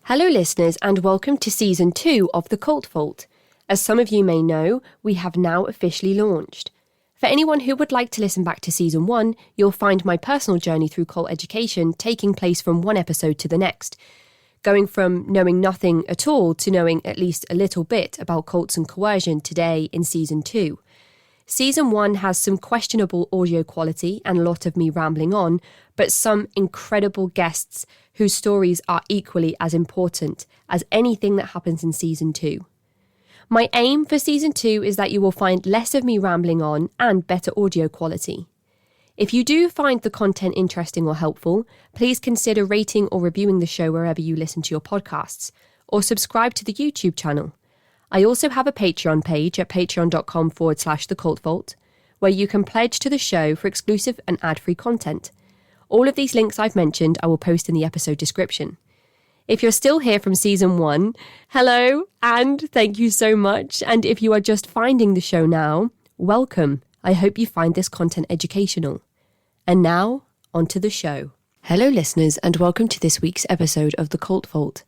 Hello listeners and welcome to Season 2 of The Cult Vault. As some of you may know, we have now officially launched. For anyone who would like to listen back to Season 1, you'll find my personal journey through cult education taking place from one episode to the next, going from knowing nothing at all to knowing at least a little bit about cults and coercion today in Season 2. Season 1 has some questionable audio quality and a lot of me rambling on, but some incredible guests whose stories are equally as important as anything that happens in Season 2. My aim for Season 2 is that you will find less of me rambling on and better audio quality. If you do find the content interesting or helpful, please consider rating or reviewing the show wherever you listen to your podcasts, or subscribe to the YouTube channel. I also have a Patreon page at patreon.com/thecultvault, where you can pledge to the show for exclusive and ad-free content. All of these links I've mentioned I will post in the episode description. If you're still here from Season 1, hello and thank you so much. And if you are just finding the show now, welcome. I hope you find this content educational. And now, onto the show. Hello listeners and welcome to this week's episode of The Cult Vault.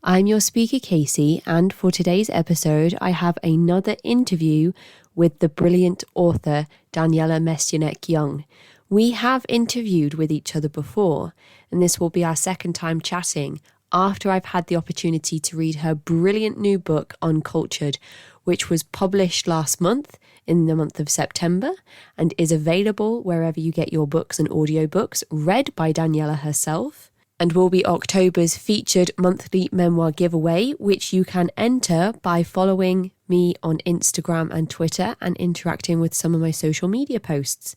I'm your speaker Casey, and for today's episode I have another interview with the brilliant author Daniella Mestyanek Young. We have interviewed with each other before, and this will be our second time chatting after I've had the opportunity to read her brilliant new book, UNCULTURED, which was published last month in the month of September and is available wherever you get your books and audiobooks, read by Daniella herself, and will be October's featured monthly memoir giveaway, which you can enter by following me on Instagram and Twitter and interacting with some of my social media posts.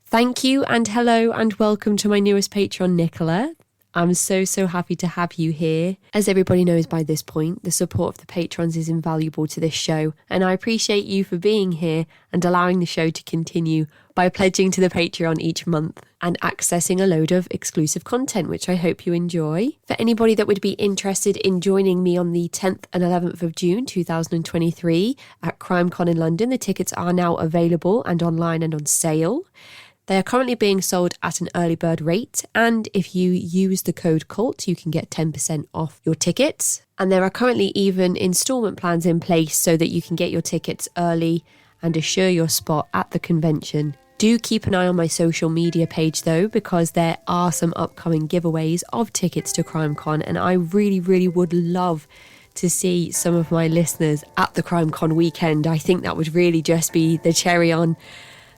Thank you and hello and welcome to my newest patron, Nicola. I'm so happy to have you here. As everybody knows by this point, the support of the patrons is invaluable to this show, and I appreciate you for being here and allowing the show to continue by pledging to the Patreon each month and accessing a load of exclusive content, which I hope you enjoy. For anybody that would be interested in joining me on the 10th and 11th of June 2023 at CrimeCon in London, the tickets are now available and online and on sale. They are currently being sold at an early bird rate, and if you use the code CULT, you can get 10% off your tickets. And there are currently even instalment plans in place so that you can get your tickets early and assure your spot at the convention. Do keep an eye on my social media page though, because there are some upcoming giveaways of tickets to CrimeCon, and I really would love to see some of my listeners at the CrimeCon weekend. I think that would really just be the cherry on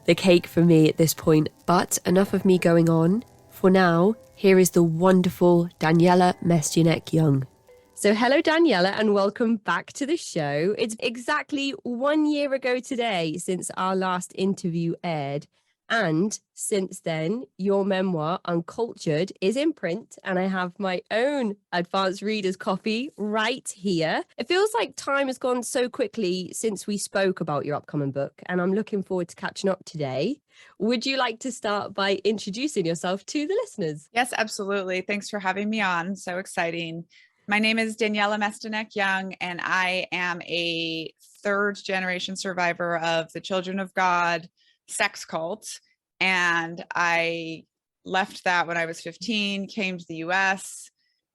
the cake for me at this point. But enough of me going on. For now, here is the wonderful Daniella Mestyanek Young. So hello Daniella and welcome back to the show. It's exactly 1 year ago today since our last interview aired. And since then, your memoir, Uncultured, is in print, and I have my own advanced reader's copy right here. It feels like time has gone so quickly since we spoke about your upcoming book, and I'm looking forward to catching up today. Would you like to start by introducing yourself to the listeners? Yes, absolutely. Thanks for having me on. So exciting. My name is Daniella Mestyanek Young, and I am a third generation survivor of the Children of God sex cult. And I left that when I was 15, came to the US,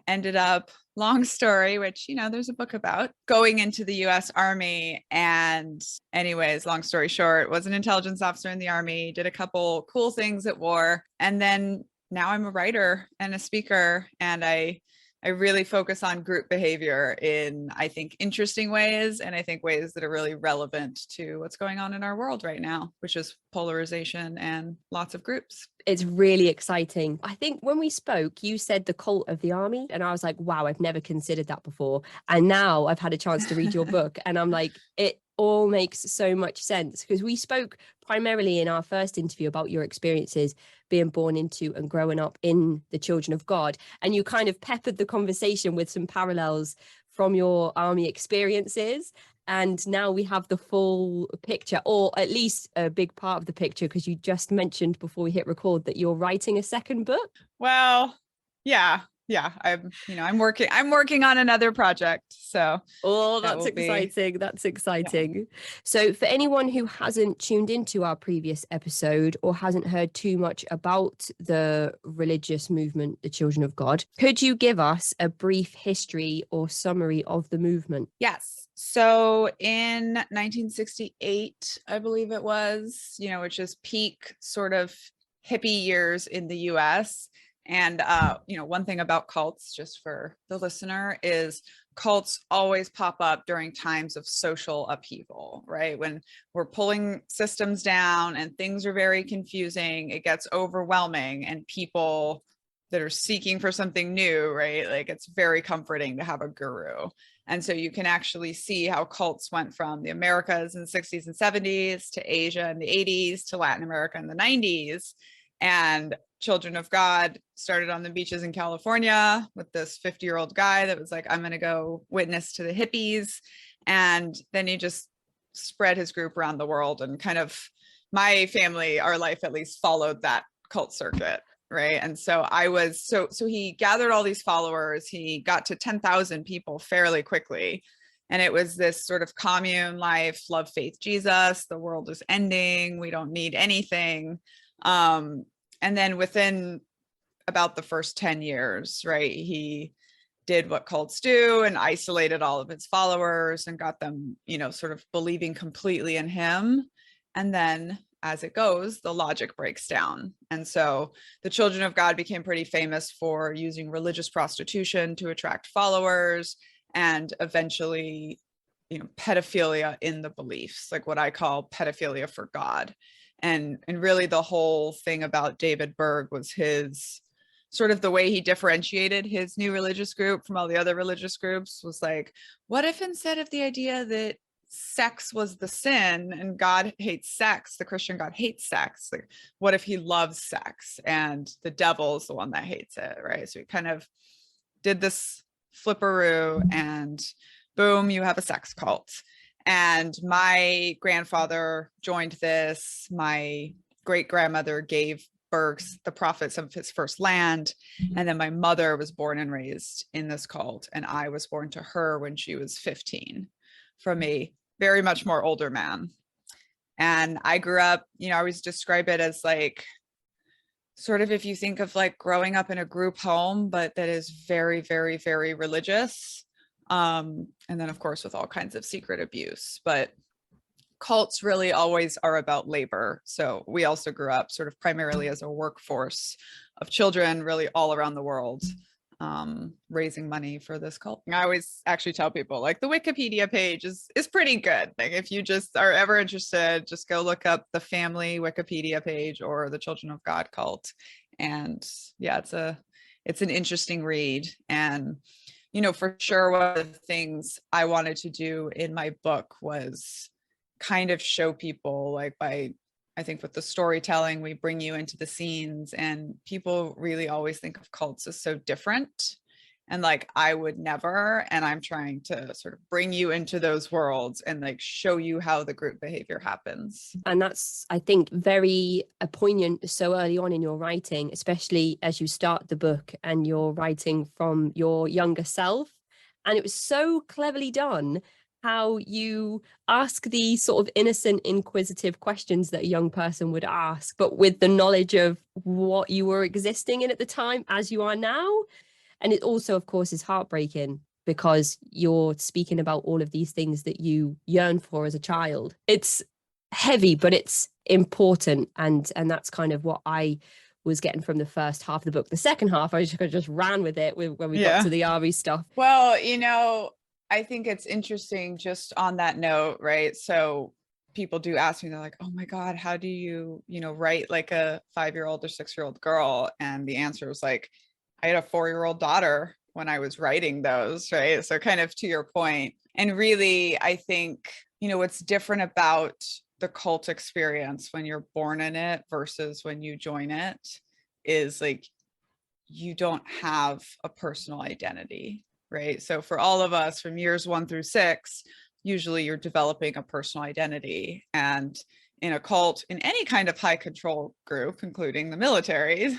ended up, long story, which, there's a book about, going into the US Army. And anyways, long story short, was an intelligence officer in the Army, did a couple cool things at war. And then now I'm a writer and a speaker, and I really focus on group behavior in, I think, interesting ways, and I think ways that are really relevant to what's going on in our world right now, which is polarization and lots of groups. It's really exciting. I think when we spoke, you said the cult of the army, and I was like, wow, I've never considered that before. And now I've had a chance to read your book, and I'm like, it all makes so much sense, because we spoke primarily in our first interview about your experiences being born into and growing up in the Children of God, and you kind of peppered the conversation with some parallels from your army experiences. And now we have the full picture, or at least a big part of the picture, because you just mentioned before we hit record that you're writing a second book. Well, yeah, yeah, I'm working on another project. So Oh, that that's will be, exciting. That's yeah. exciting. So, for anyone who hasn't tuned into our previous episode or hasn't heard too much about the religious movement, the Children of God, could you give us a brief history or summary of the movement? Yes. So in 1968, I believe it was, which is peak sort of hippie years in the US. And, one thing about cults, just for the listener, is cults always pop up during times of social upheaval, right? When we're pulling systems down and things are very confusing, it gets overwhelming, and people that are seeking for something new, right? Like, it's very comforting to have a guru. And so you can actually see how cults went from the Americas in the 60s and 70s to Asia in the 80s to Latin America in the 90s. And Children of God started on the beaches in California with this 50-year-old guy that was like, I'm going to go witness to the hippies. And then he just spread his group around the world, and kind of my family, our life at least, followed that cult circuit. Right. And so so he gathered all these followers. He got to 10,000 people fairly quickly. And it was this sort of commune life, love, faith, Jesus. The world is ending. We don't need anything. And then within about the first 10 years, right, he did what cults do and isolated all of his followers and got them, sort of believing completely in him. And then, as it goes, the logic breaks down. And so the Children of God became pretty famous for using religious prostitution to attract followers, and eventually, pedophilia in the beliefs, like what I call pedophilia for God. And really the whole thing about David Berg was his sort of the way he differentiated his new religious group from all the other religious groups was like, what if instead of the idea that sex was the sin and God hates sex, the Christian God hates sex, like, what if he loves sex and the devil is the one that hates it, right? So he kind of did this flipperoo, and boom, you have a sex cult. And my grandfather joined this. My great grandmother gave Bergs the profits of his first land. And then my mother was born and raised in this cult, and I was born to her when she was 15 from a very much more older man. And I grew up, I always describe it as like, sort of, if you think of like growing up in a group home, but that is very, very, very religious. And then of course with all kinds of secret abuse, but cults really always are about labor. So we also grew up sort of primarily as a workforce of children really all around the world, raising money for this cult. I always actually tell people, like, the Wikipedia page is pretty good. Like, if you just are ever interested, just go look up the family Wikipedia page or the Children of God cult. And yeah, it's an interesting read. And for sure, one of the things I wanted to do in my book was kind of show people, like, I think with the storytelling, we bring you into the scenes, and people really always think of cults as so different. And like, I would never, and I'm trying to sort of bring you into those worlds and like show you how the group behavior happens. And that's, I think, very poignant so early on in your writing, especially as you start the book and you're writing from your younger self. And it was so cleverly done how you ask these sort of innocent, inquisitive questions that a young person would ask, but with the knowledge of what you were existing in at the time as you are now. And it also, of course, is heartbreaking because you're speaking about all of these things that you yearn for as a child. It's heavy, but it's important. And that's kind of what I was getting from the first half of the book. The second half, I just ran with it when we got to the Ari stuff. Well, I think it's interesting just on that note, right? So people do ask me, they're like, oh my God, how do you, write like a 5-year-old or 6-year-old girl? And the answer was like, I had a 4-year-old daughter when I was writing those, right? So kind of to your point. And really, I think, what's different about the cult experience when you're born in it versus when you join it is like, you don't have a personal identity, right? So for all of us from years 1 through 6, usually you're developing a personal identity. And in a cult, in any kind of high control group, including the military,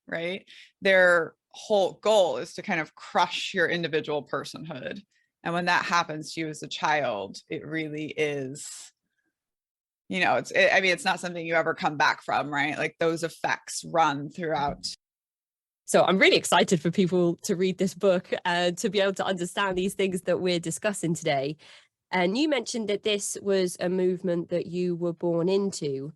right, they're whole goal is to kind of crush your individual personhood. And when that happens to you as a child, it really is, I mean, it's not something you ever come back from, right? Like those effects run throughout. So I'm really excited for people to read this book and to be able to understand these things that we're discussing today. And you mentioned that this was a movement that you were born into.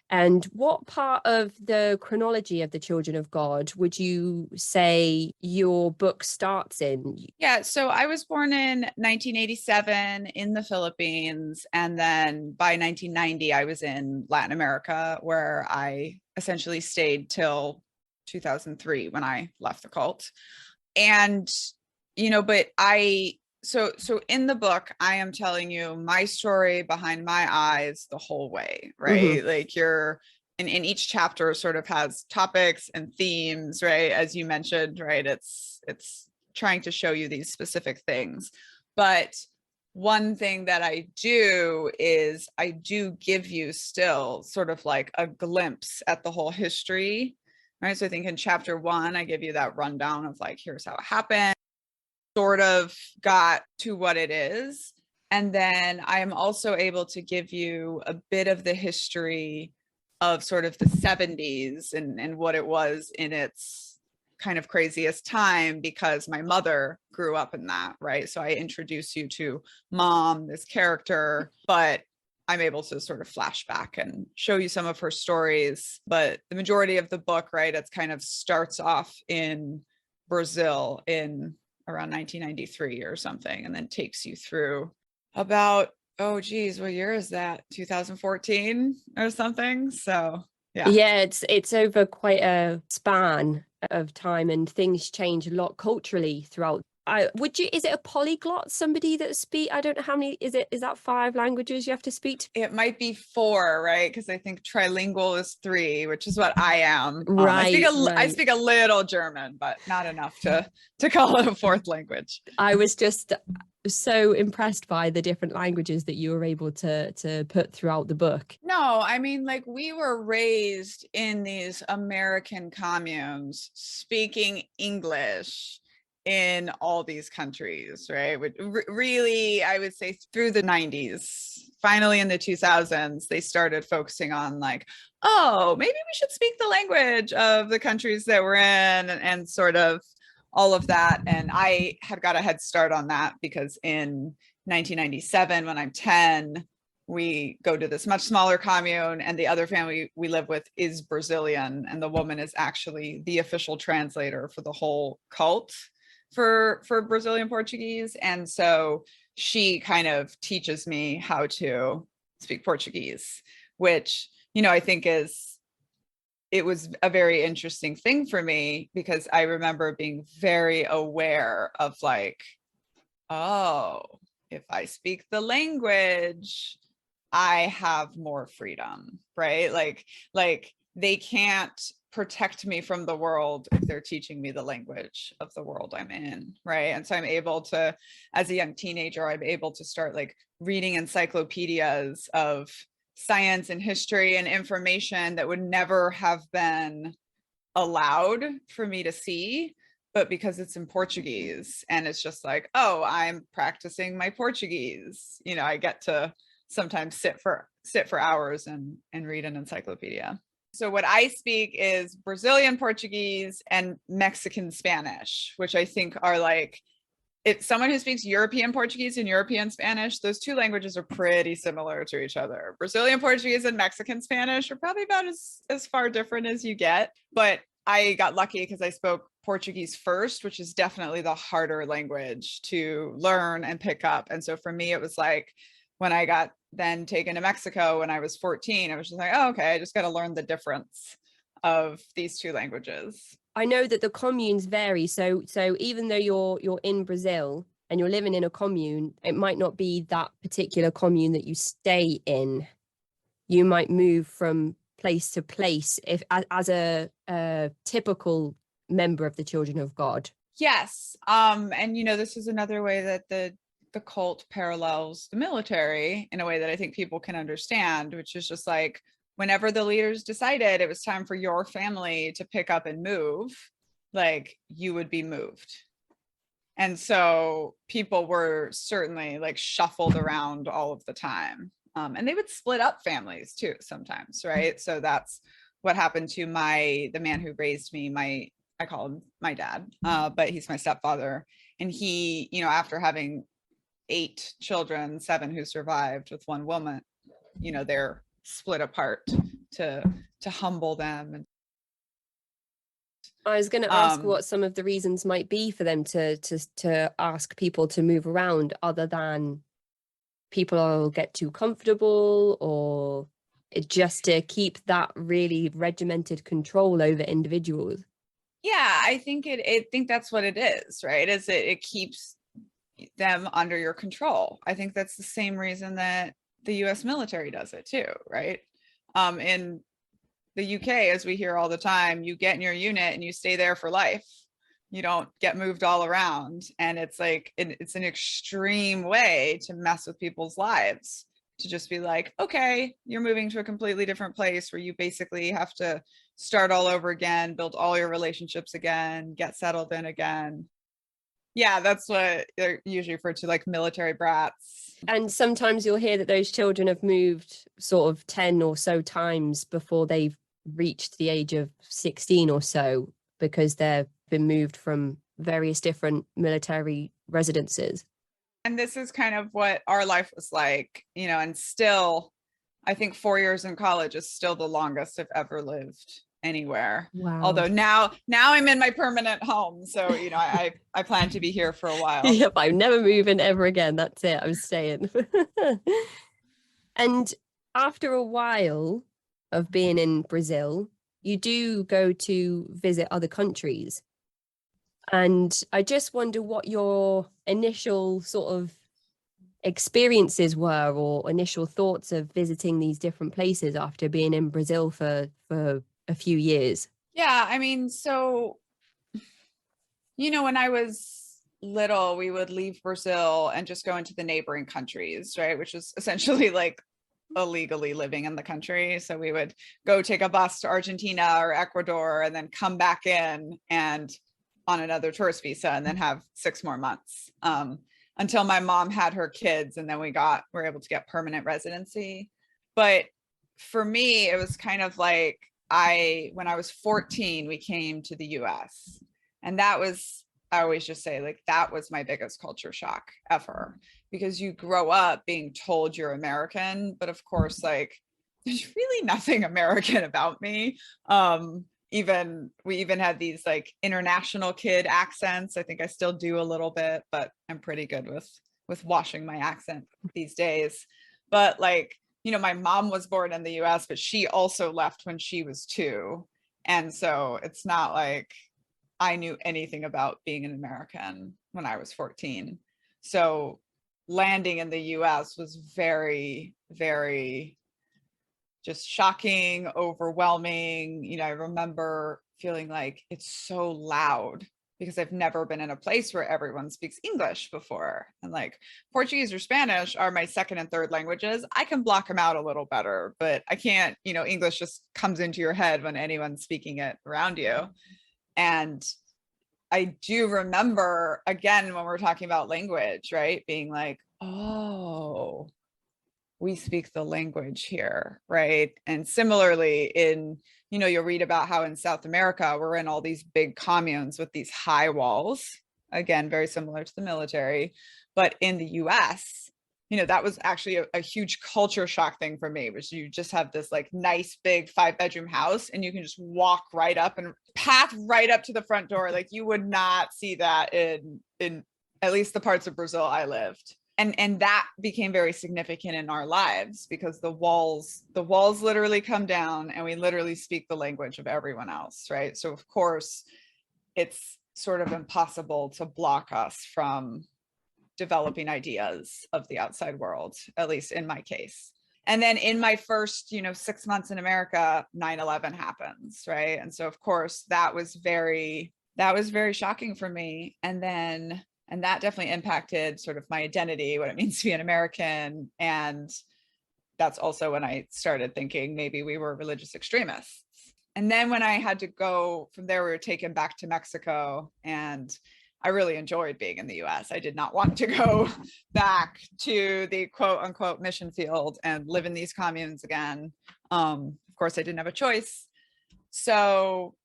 And what part of the chronology of the Children of God would you say your book starts in? Yeah, so I was born in 1987 in the Philippines. And then by 1990, I was in Latin America, where I essentially stayed till 2003 when I left the cult. And, but so in the book, I am telling you my story behind my eyes the whole way, right? Mm-hmm. Like in each chapter sort of has topics and themes, right? As you mentioned, right? It's trying to show you these specific things. But one thing that I do is I do give you still sort of like a glimpse at the whole history, right? So I think in chapter 1, I give you that rundown of like, here's how it happened, sort of got to what it is. And then I am also able to give you a bit of the history of sort of the 70s and what it was in its kind of craziest time, because my mother grew up in that, right? So I introduce you to Mom, this character, but I'm able to sort of flash back and show you some of her stories. But the majority of the book, right, it's kind of starts off in Brazil in around 1993 or something, and then takes you through about, oh geez, what year is that? 2014 or something. So Yeah, it's over quite a span of time, and things change a lot culturally throughout. Is it a polyglot, somebody that I don't know how many, is that 5 languages you have to speak to? It might be 4, right? Because I think trilingual is 3, which is what I am. Right, I speak a little German, but not enough to call it a 4th language. I was just so impressed by the different languages that you were able to put throughout the book. No, I mean, like, we were raised in these American communes speaking English in all these countries, right? Really, I would say through the 90s, finally in the 2000s, they started focusing on like, oh, maybe we should speak the language of the countries that we're in, and sort of all of that. And I had got a head start on that because in 1997, when I'm 10, we go to this much smaller commune, and the other family we live with is Brazilian, and the woman is actually the official translator for the whole cult for Brazilian Portuguese. And so she kind of teaches me how to speak Portuguese, which, I think it was a very interesting thing for me, because I remember being very aware of like, oh, if I speak the language, I have more freedom, right? Like they can't protect me from the world if they're teaching me the language of the world I'm in, right? And so I'm able to, as a young teenager, I'm able to start like reading encyclopedias of science and history and information that would never have been allowed for me to see, but because it's in Portuguese, and it's just like, oh, I'm practicing my Portuguese, I get to sometimes sit for hours and read an encyclopedia. So what I speak is Brazilian Portuguese and Mexican Spanish, which I think are like, it's someone who speaks European Portuguese and European Spanish. Those 2 languages are pretty similar to each other. Brazilian Portuguese and Mexican Spanish are probably about as far different as you get. But I got lucky because I spoke Portuguese first, which is definitely the harder language to learn and pick up. And so for me, it was like, when I got then taken to Mexico when I was 14, I was just like, oh, okay, I just got to learn the difference of these 2 languages. I know that the communes vary. So even though you're in Brazil and you're living in a commune, it might not be that particular commune that you stay in. You might move from place to place if as a typical member of the Children of God. Yes. And this is another way that the cult parallels the military in a way that I think people can understand, which is just like, whenever the leaders decided it was time for your family to pick up and move, like you would be moved. And so people were certainly like shuffled around all of the time. And they would split up families too sometimes, right? So that's what happened to the man who raised me. I call him my dad, but he's my stepfather. And he, after having 8 children, 7 who survived with one woman, they're split apart to humble them. And I was going to ask what some of the reasons might be for them to ask people to move around, other than people will get too comfortable, or just to keep that really regimented control over individuals. Yeah, I think that's what it is, right? It keeps them under your control. I think that's the same reason that the US military does it too, right? In the UK, as we hear all the time, you get in your unit and you stay there for life. You don't get moved all around. And it's like, it's an extreme way to mess with people's lives, to just be like, okay, you're moving to a completely different place where you basically have to start all over again, build all your relationships again, get settled in again. Yeah, that's what they're usually referred to, like military brats. And sometimes you'll hear that those children have moved sort of 10 or so times before they've reached the age of 16 or so, because they've been moved from various different military residences. And this is kind of what our life was like, and still, I think 4 years in college is still the longest I've ever lived anywhere. Wow. Although now I'm in my permanent home. So, I plan to be here for a while. Yep, I'm never moving ever again. That's it. I'm staying. And after a while of being in Brazil, you do go to visit other countries. And I just wonder what your initial sort of experiences were, or initial thoughts of visiting these different places after being in Brazil for a few years. Yeah, I mean, so, when I was little, we would leave Brazil and just go into the neighboring countries, right? Which is essentially like illegally living in the country. So we would go take a bus to Argentina or Ecuador and then come back in and on another tourist visa, and then have 6 more months until my mom had her kids, and then we're able to get permanent residency. But for me, it was kind of like when I was 14, we came to the US, and I always just say, like, that was my biggest culture shock ever, because you grow up being told you're American, but of course, like, there's really nothing American about me. We even had these like international kid accents. I think I still do a little bit, but I'm pretty good with washing my accent these days. But like, my mom was born in the US, but she also left when she was 2. And so it's not like I knew anything about being an American when I was 14. So landing in the US was very, very just shocking, overwhelming. I remember feeling like it's so loud, because I've never been in a place where everyone speaks English before. And like Portuguese or Spanish are my second and third languages. I can block them out a little better, but I can't, English just comes into your head when anyone's speaking it around you. And I do remember, again, when we're talking about language, right, being like, oh, we speak the language here, right? And similarly you'll read about how in South America, we're in all these big communes with these high walls, again, very similar to the military. But in the US, that was actually a huge culture shock thing for me, which you just have this like nice big 5-bedroom house, and you can just walk right up and path right up to the front door. Like, you would not see that in at least the parts of Brazil I lived. And that became very significant in our lives, because the walls literally come down, and we literally speak the language of everyone else, right? So of course, it's sort of impossible to block us from developing ideas of the outside world, at least in my case. And then in my first, 6 months in America, 9/11 happens, right? And so of course, that was very shocking for me. And that definitely impacted sort of my identity, what it means to be an American. And that's also when I started thinking maybe we were religious extremists. And then when I had to go from there, we were taken back to Mexico, and I really enjoyed being in the US. I did not want to go back to the quote unquote mission field and live in these communes again. Of course, I didn't have a choice. So,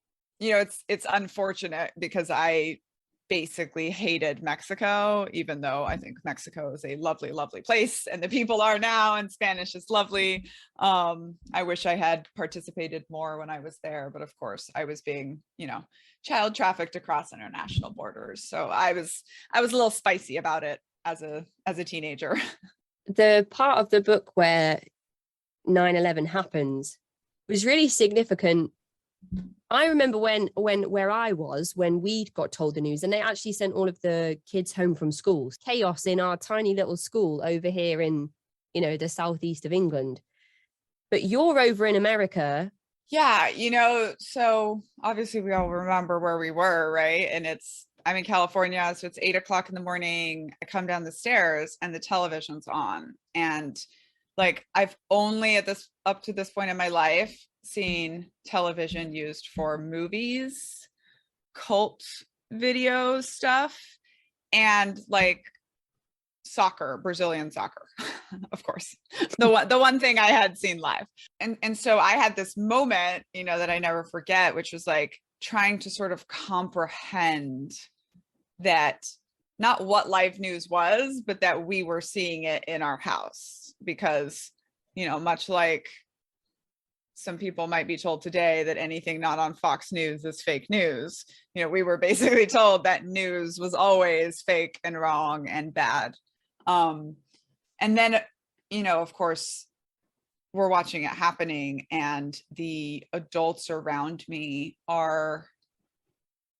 it's unfortunate because I basically hated Mexico, even though I think Mexico is a lovely, lovely place and the people are now, and Spanish is lovely. I wish I had participated more when I was there, but of course I was being, child trafficked across international borders. So I was a little spicy about it as a teenager. The part of the book where 9/11 happens was really significant. I remember where I was when we got told the news, and they actually sent all of the kids home from school. Chaos in our tiny little school over here in, the southeast of England. But you're over in America. Yeah, so obviously we all remember where we were, right? And I'm in California, so it's 8 o'clock in the morning. I come down the stairs and the television's on. And like, I've only up to this point in my life seen television used for movies, cult video stuff, and like soccer, Brazilian soccer, of course, the one thing I had seen live. And so I had this moment, that I never forget, which was like trying to sort of comprehend that, not what live news was, but that we were seeing it in our house. Because, much like some people might be told today that anything not on Fox News is fake news, we were basically told that news was always fake and wrong and bad. And then, of course, we're watching it happening, and the adults around me are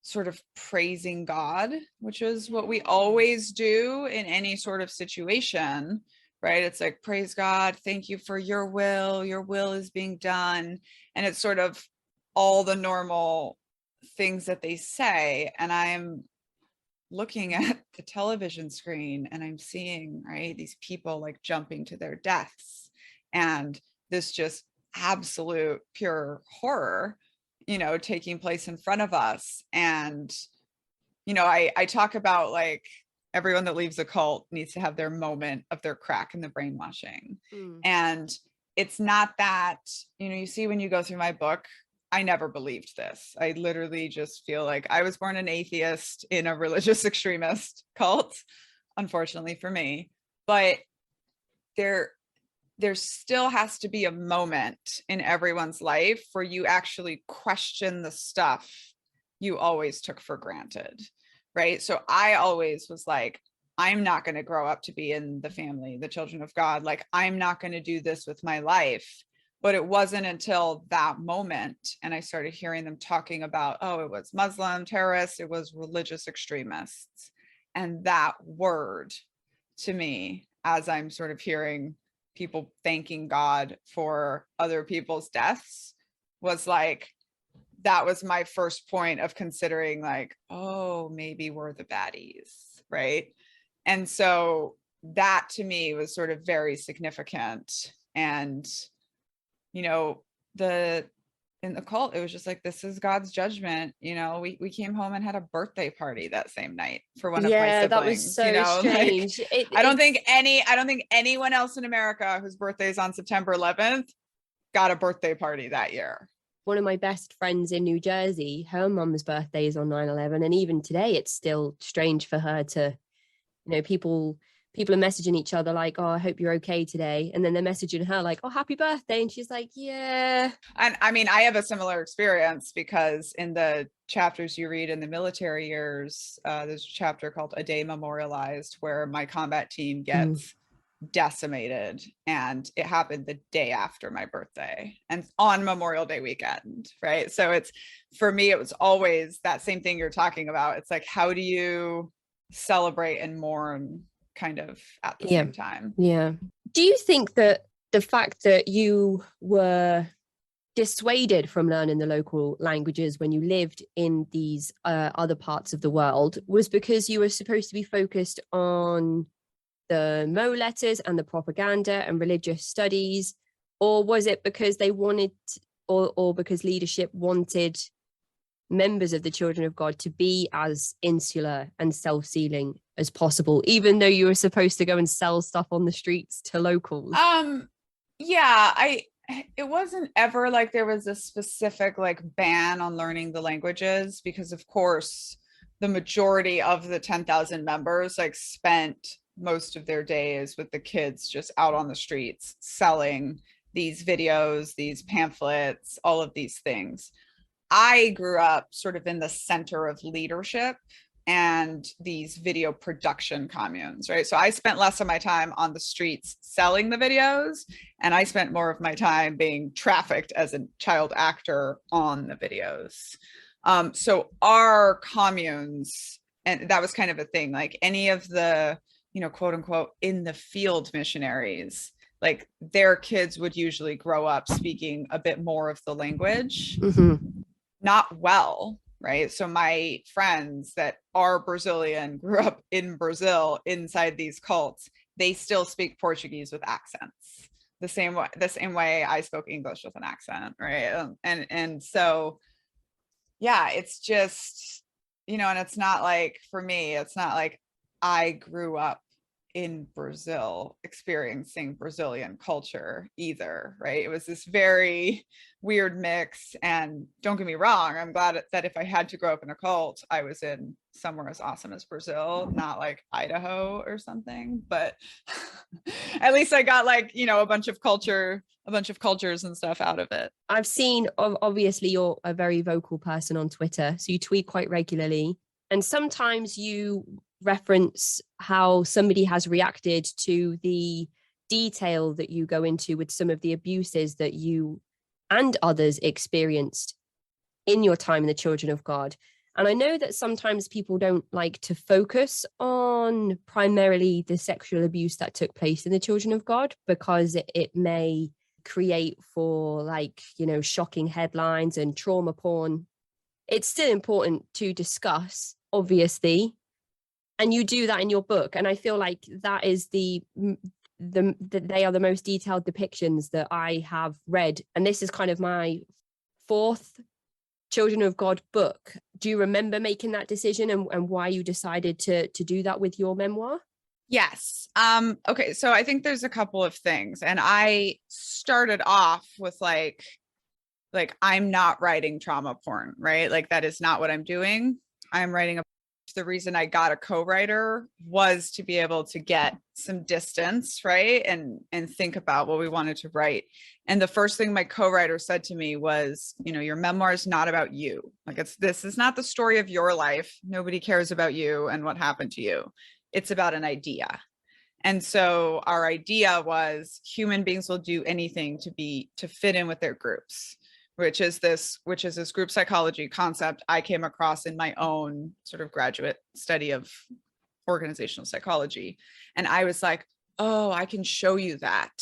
sort of praising God, which is what we always do in any sort of situation, right? It's like, praise God, thank you for your will is being done. And it's sort of all the normal things that they say. And I'm looking at the television screen and I'm seeing, right, these people like jumping to their deaths, and this just absolute pure horror, taking place in front of us. And, I talk about like, everyone that leaves a cult needs to have their moment of their crack in the brainwashing. And it's not that, you see, when you go through my book, I never believed this. I literally just feel like I was born an atheist in a religious extremist cult, unfortunately for me. But there still has to be a moment in everyone's life where you actually question the stuff you always took for granted, right? So I always was like, I'm not going to grow up to be in the family, the children of God. Like, I'm not going to do this with my life. But it wasn't until that moment, and I started hearing them talking about, oh, it was Muslim terrorists, it was religious extremists. And that word to me, as I'm sort of hearing people thanking God for other people's deaths, was like, that was my first point of considering like, oh, maybe we're the baddies, right? And so that to me was sort of very significant. And in the cult, it was just like, this is God's judgment. We came home and had a birthday party that same night for one of my siblings. That was so strange. Like, I don't think anyone else in America whose birthday is on September 11th got a birthday party that year. One of my best friends in New Jersey, her mum's birthday is on 9/11, and even today it's still strange for her to, people are messaging each other like, oh, I hope you're okay today. And then they're messaging her like, oh, happy birthday. And she's like, yeah. And I mean, I have a similar experience because in the chapters you read in the military years, there's a chapter called A Day Memorialized, where my combat team gets decimated. And it happened the day after my birthday and on Memorial Day weekend, right? So for me, it was always that same thing you're talking about. It's like, how do you celebrate and mourn kind of at the same time? Yeah. Do you think that the fact that you were dissuaded from learning the local languages when you lived in these other parts of the world was because you were supposed to be focused on the Mo letters and the propaganda and religious studies? Or was it because they wanted or because leadership wanted members of the children of God to be as insular and self-sealing as possible, even though you were supposed to go and sell stuff on the streets to locals? Yeah, it wasn't ever like there was a specific like ban on learning the languages, because of course the majority of the 10,000 members like spent most of their days with the kids just out on the streets selling these videos, these pamphlets, all of these things. I grew up sort of in the center of leadership and these video production communes, right? So I spent less of my time on the streets selling the videos, and I spent more of my time being trafficked as a child actor on the videos. So our communes, and that was kind of a thing, like any of the, quote unquote, in the field missionaries, like their kids would usually grow up speaking a bit more of the language. Not well, right? So my friends that are Brazilian grew up in Brazil inside these cults. They still speak Portuguese with accents, the same way I spoke English with an accent, right? And so, yeah, it's just, and it's not like, for me, it's not like I grew up in Brazil experiencing Brazilian culture either, right? It was this very weird mix. And don't get me wrong, I'm glad that if I had to grow up in a cult, I was in somewhere as awesome as Brazil, not like Idaho or something. But at least I got like, a bunch of cultures and stuff out of it. I've seen, obviously, you're a very vocal person on Twitter, so you tweet quite regularly. And sometimes you reference how somebody has reacted to the detail that you go into with some of the abuses that you and others experienced in your time in the Children of God. And I know that sometimes people don't like to focus on primarily the sexual abuse that took place in the Children of God, because it may create for shocking headlines and trauma porn. It's still important to discuss, obviously, and you do that in your book. And I feel like that is they are the most detailed depictions that I have read. And this is kind of my fourth Children of God book. Do you remember making that decision and why you decided to do that with your memoir? Yes. Okay. So I think there's a couple of things. And I started off with like, I'm not writing trauma porn, right? Like that is not what I'm doing. I'm writing the reason I got a co-writer was to be able to get some distance, right? And think about what we wanted to write. And the first thing my co-writer said to me was, your memoir is not about you. Like this is not the story of your life. Nobody cares about you and what happened to you. It's about an idea. And so our idea was human beings will do anything to fit in with their groups, which is this group psychology concept I came across in my own sort of graduate study of organizational psychology. And I was like, oh, I can show you that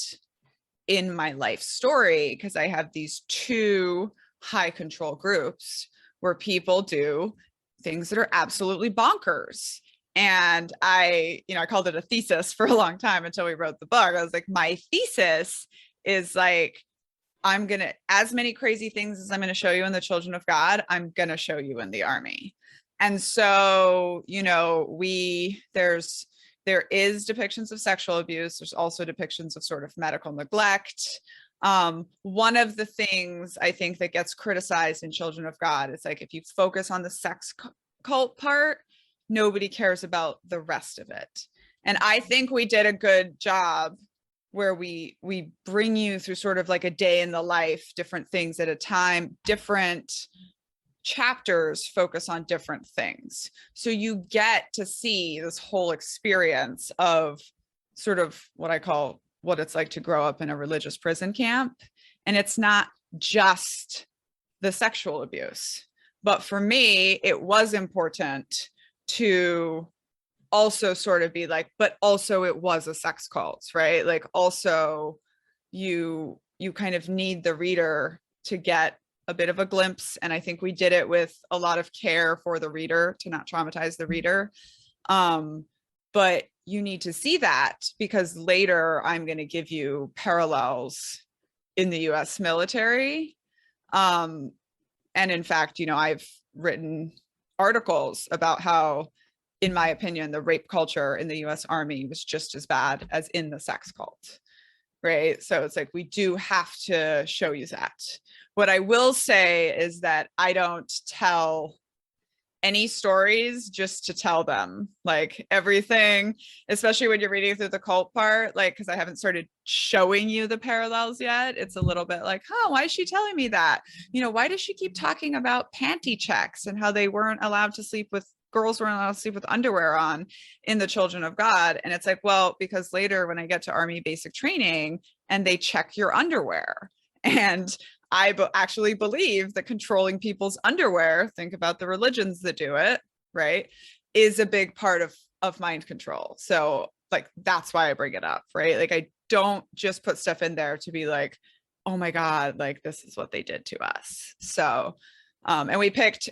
in my life story, because I have these two high control groups where people do things that are absolutely bonkers. And I called it a thesis for a long time until we wrote the book. I was like, my thesis is like, I'm going to, as many crazy things as I'm going to show you in the Children of God, I'm going to show you in the army. And so, there is depictions of sexual abuse. There's also depictions of sort of medical neglect. One of the things I think that gets criticized in Children of God is like, if you focus on the sex cult part, nobody cares about the rest of it. And I think we did a good job where we bring you through sort of like a day in the life, different things at a time, different chapters focus on different things. So you get to see this whole experience of sort of what I call what it's like to grow up in a religious prison camp. And it's not just the sexual abuse, but for me, it was important to also sort of be like, but also it was a sex cult, right? Like also you kind of need the reader to get a bit of a glimpse. And I think we did it with a lot of care for the reader to not traumatize the reader. But you need to see that because later I'm going to give you parallels in the US military And in fact, I've written articles about how, in my opinion, the rape culture in the US Army was just as bad as in the sex cult, right? So it's like, we do have to show you that. What I will say is that I don't tell any stories just to tell them, like everything, especially when you're reading through the cult part, like, because I haven't started showing you the parallels yet. It's a little bit like, oh, why is she telling me that? Why does she keep talking about panty checks and how they weren't allowed to sleep with girls weren't allowed to sleep with underwear on in the Children of God? And it's like, well, because later when I get to Army basic training and they check your underwear, and I actually believe that controlling people's underwear, think about the religions that do it, right, is a big part of mind control. So like, that's why I bring it up, right? Like, I don't just put stuff in there to be like, oh my God, like this is what they did to us. So, and we pick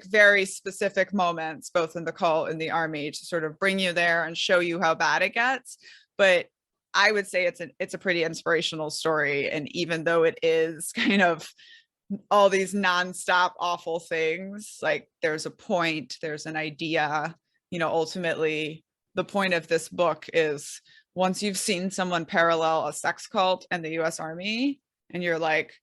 very specific moments, both in the cult and the Army, to sort of bring you there and show you how bad it gets. But I would say it's a pretty inspirational story. And even though it is kind of all these nonstop awful things, like there's a point, there's an idea, ultimately the point of this book is, once you've seen someone parallel a sex cult and the US Army, and you're like,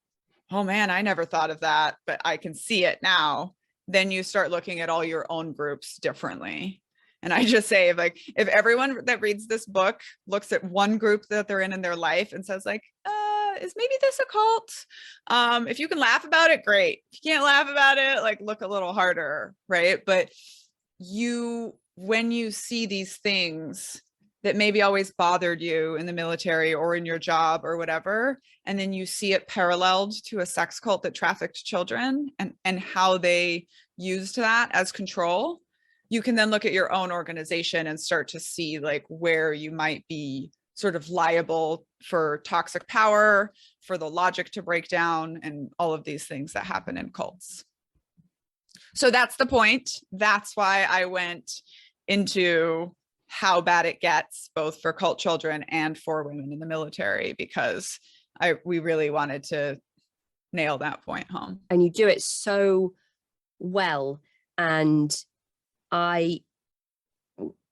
oh man, I never thought of that, but I can see it now, then you start looking at all your own groups differently. And I just say, if everyone that reads this book looks at one group that they're in their life and says like, is maybe this a cult? If you can laugh about it, great. If you can't laugh about it, like look a little harder, right? But when you see these things that maybe always bothered you in the military or in your job or whatever, and then you see it paralleled to a sex cult that trafficked children and how they used that as control, you can then look at your own organization and start to see like where you might be sort of liable for toxic power, for the logic to break down, and all of these things that happen in cults. So that's the point. That's why I went into how bad it gets, both for cult children and for women in the military, because we really wanted to nail that point home. And you do it so well. And I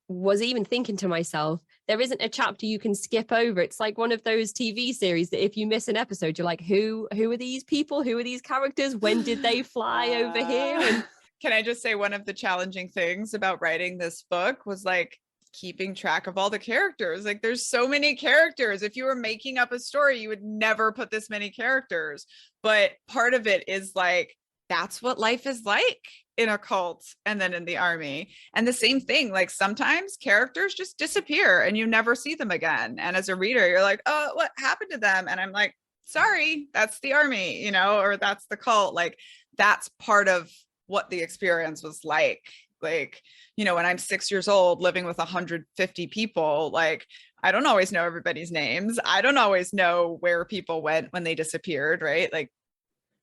was even thinking to myself, there isn't a chapter you can skip over. It's like one of those TV series that if you miss an episode, you're like, who are these people? Who are these characters? When did they fly over here? And can I just say, one of the challenging things about writing this book was like keeping track of all the characters. Like, there's so many characters. If you were making up a story, you would never put this many characters. But part of it is like, that's what life is like in a cult and then in the Army. And the same thing, like sometimes characters just disappear and you never see them again. And as a reader, you're like, oh, what happened to them? And I'm like, sorry, that's the Army, or that's the cult. Like, that's part of what the experience was like. Like, when I'm 6 years old living with 150 people, like, I don't always know everybody's names. I don't always know where people went when they disappeared, right? Like,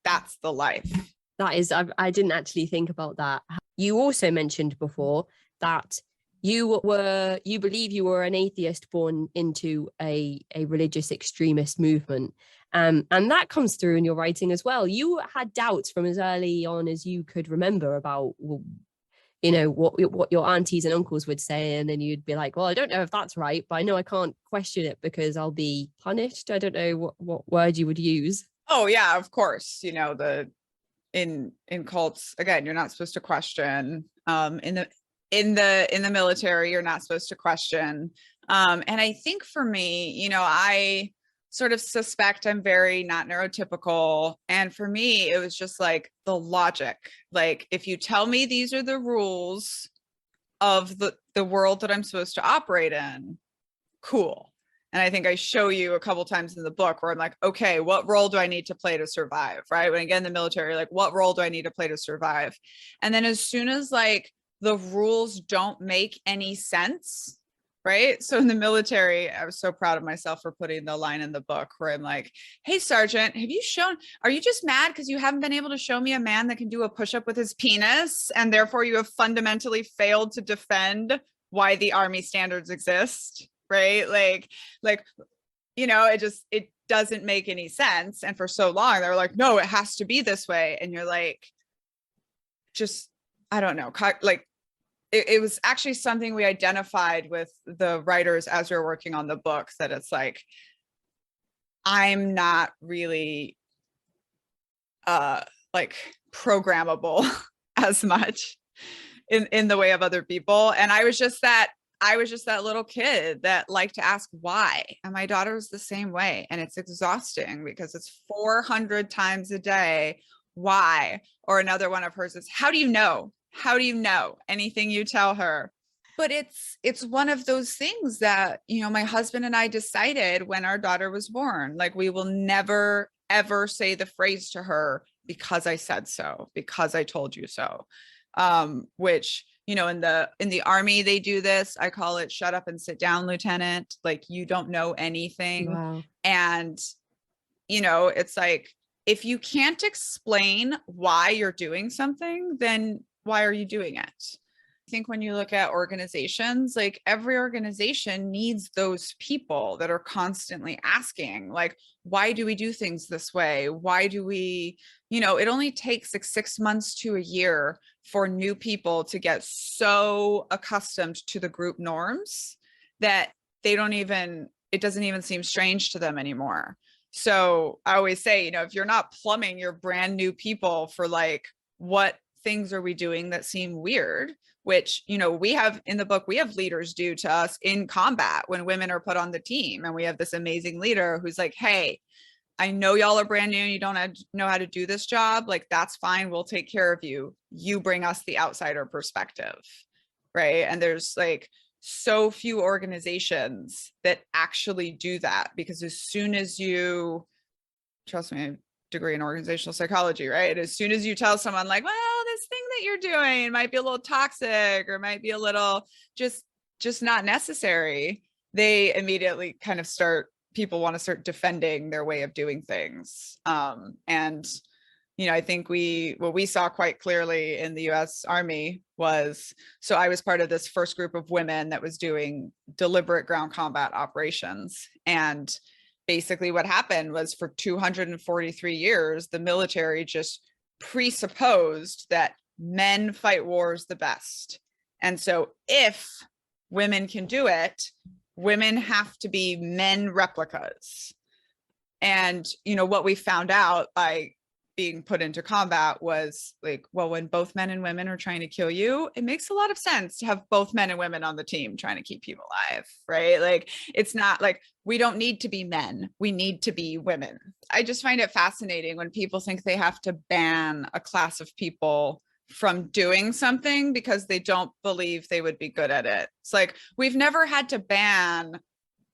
that's the life. That is, I didn't actually think about that. You also mentioned before that you believe you were an atheist born into a religious extremist movement. And that comes through in your writing as well. You had doubts from as early on as you could remember about, what your aunties and uncles would say. And then you'd be like, well, I don't know if that's right, but I know I can't question it because I'll be punished. I don't know what word you would use. Oh yeah, of course. In cults, again, you're not supposed to question. In the military, you're not supposed to question. And I think for me, I sort of suspect I'm very not neurotypical. And for me, it was just like the logic. Like, if you tell me these are the rules of the world that I'm supposed to operate in, cool. And I think I show you a couple times in the book where I'm like, okay, what role do I need to play to survive? Right. When I get in the military, like, what role do I need to play to survive? And then as soon as like the rules don't make any sense, right? So in the military, I was so proud of myself for putting the line in the book where I'm like, hey, Sergeant, are you just mad because you haven't been able to show me a man that can do a push-up with his penis? And therefore you have fundamentally failed to defend why the Army standards exist. Right. Like, it doesn't make any sense. And for so long, they were like, no, it has to be this way. And you're like, just, I don't know, like it was actually something we identified with the writers as we were working on the book, that it's like, I'm not really like programmable as much in the way of other people. And I was just that little kid that liked to ask why. And my daughter was the same way. And it's exhausting because it's 400 times a day. Why? Or another one of hers is, how do you know? How do you know? Anything you tell her. But it's one of those things that, you know, my husband and I decided when our daughter was born, like, we will never, ever say the phrase to her, because I said so, because I told you so. Which, you know, in the Army, they do this. I call it shut up and sit down, Lieutenant. Like, you don't know anything. Wow. And, you know, it's like, if you can't explain why you're doing something, then why are you doing it? I think when you look at organizations, like, every organization needs those people that are constantly asking, like, why do we do things this way? Why do we, you know, it only takes like 6 months to a year for new people to get so accustomed to the group norms that it doesn't even seem strange to them anymore. So I always say, you know, if you're not plumbing your brand new people for like, what things are we doing that seem weird, which, you know, we have in the book, we have leaders do to us in combat when women are put on the team. And we have this amazing leader who's like, hey, I know y'all are brand new. You don't know how to do this job. Like, that's fine. We'll take care of you. You bring us the outsider perspective. Right. And there's like so few organizations that actually do that, because as soon as you, trust me, degree in organizational psychology, right? As soon as you tell someone like, well, this thing that you're doing might be a little toxic or might be a little just not necessary, they immediately kind of people want to start defending their way of doing things. And, you know, I think what we saw quite clearly in the US Army was, so I was part of this first group of women that was doing deliberate ground combat operations. And basically what happened was, for 243 years, the military just presupposed that men fight wars the best. And so if women can do it, women have to be men replicas. And, you know, what we found out by being put into combat was like, well, when both men and women are trying to kill you, it makes a lot of sense to have both men and women on the team trying to keep you alive, right? Like, it's not like, we don't need to be men, we need to be women. I just find it fascinating when people think they have to ban a class of people from doing something because they don't believe they would be good at it. It's like, we've never had to ban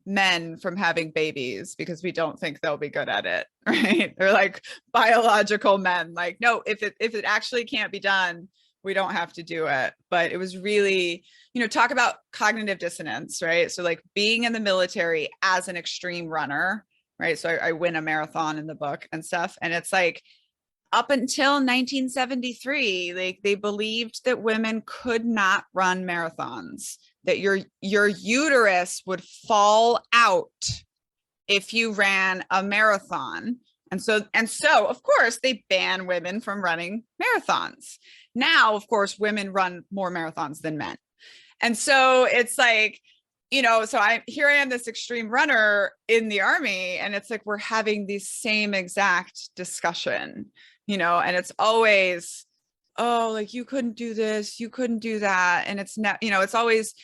men from having babies because we don't think they'll be good at it, right? They're like biological men, like, no, if it actually can't be done, we don't have to do it. But it was really, you know, talk about cognitive dissonance, right? So like, being in the military as an extreme runner, right? So I win a marathon in the book and stuff, and it's like, up until 1973, like, they believed that women could not run marathons, that your uterus would fall out if you ran a marathon. And so, of course, they ban women from running marathons. Now, of course, women run more marathons than men. And so it's like, you know, so I am this extreme runner in the Army, and it's like, we're having the same exact discussion, you know, and it's always, oh, like, you couldn't do this, you couldn't do that. And it's not, you know, it's always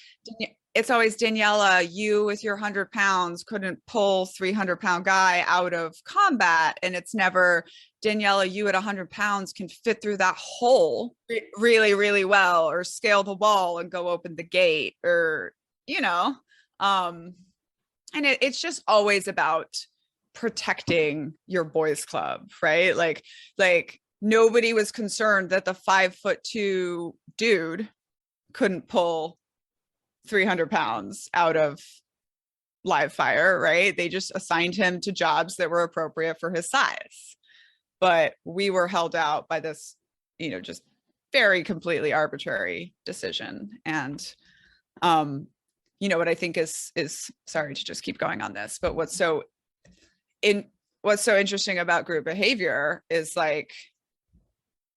Daniella, you with your 100 pounds couldn't pull 300-pound guy out of combat. And it's never, Daniella, you at 100 pounds can fit through that hole really, really well, or scale the wall and go open the gate, or, you know, and it's just always about protecting your boys club, right? Like nobody was concerned that the 5'2" dude couldn't pull 300 pounds out of live fire, right? They just assigned him to jobs that were appropriate for his size. But we were held out by this, you know, just very completely arbitrary decision. And, you know, what I think is sorry to just keep going on this, but what's so in what's so interesting about group behavior is like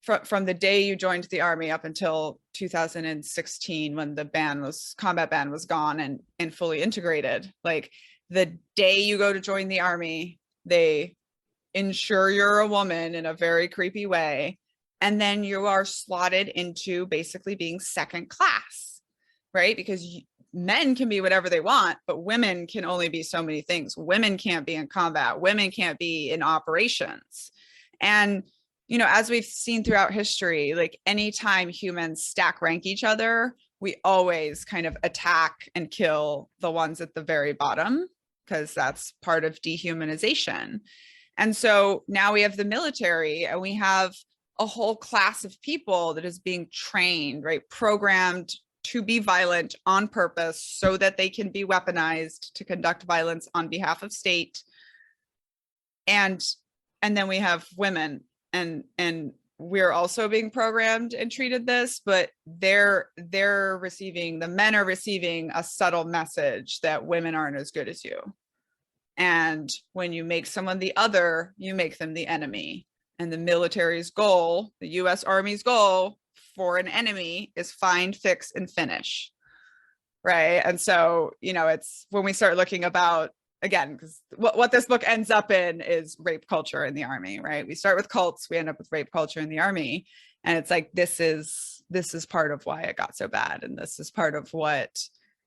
from the day you joined the army up until 2016, when the combat ban was gone and fully integrated, like the day you go to join the army, they ensure you're a woman in a very creepy way. And then you are slotted into basically being second class, right? Because men can be whatever they want, but women can only be so many things. Women can't be in combat. Women can't be in operations. And, as we've seen throughout history, like anytime humans stack rank each other, we always kind of attack and kill the ones at the very bottom, because that's part of dehumanization. And so now we have the military, and we have a whole class of people that is being trained, right? Programmed to be violent on purpose so that they can be weaponized to conduct violence on behalf of state. And then we have women, and we're also being programmed and treated this, but the men are receiving a subtle message that women aren't as good as you. And when you make someone the other, you make them the enemy. And the military's goal, the US Army's goal for an enemy, is find, fix, and finish. Right. And so, it's when we start looking about, again, because what this book ends up in is rape culture in the army, right? We start with cults, we end up with rape culture in the army. And it's like, this is part of why it got so bad. And this is part of what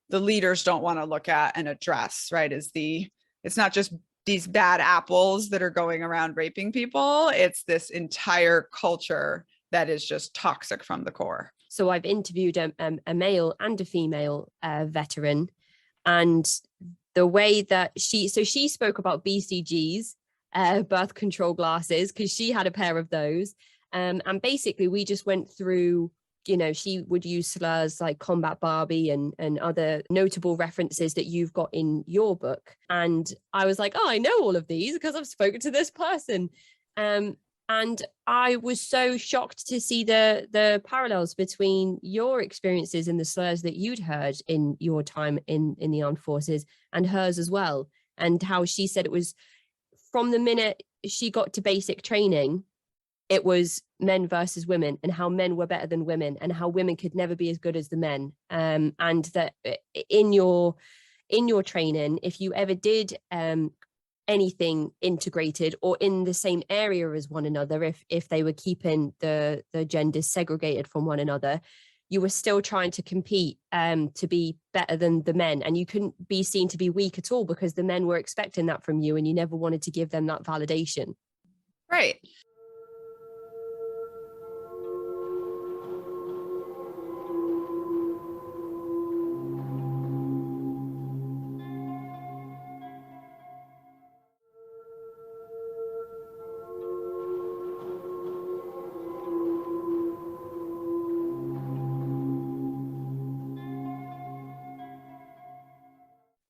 the leaders don't want to look at and address, right? It's not just these bad apples that are going around raping people. It's this entire culture that is just toxic from the core. So I've interviewed a male and a female veteran, and the way that she spoke about BCGs, birth control glasses, because she had a pair of those. And basically we just went through, she would use slurs like Combat Barbie and other notable references that you've got in your book. And I was like, oh, I know all of these because I've spoken to this person. And I was so shocked to see the parallels between your experiences and the slurs that you'd heard in your time in the armed forces and hers as well. And how she said it was from the minute she got to basic training, it was men versus women, and how men were better than women, and how women could never be as good as the men. And that in your training, if you ever did anything integrated or in the same area as one another, if they were keeping the genders segregated from one another, you were still trying to compete to be better than the men, and you couldn't be seen to be weak at all because the men were expecting that from you, and you never wanted to give them that validation. Right.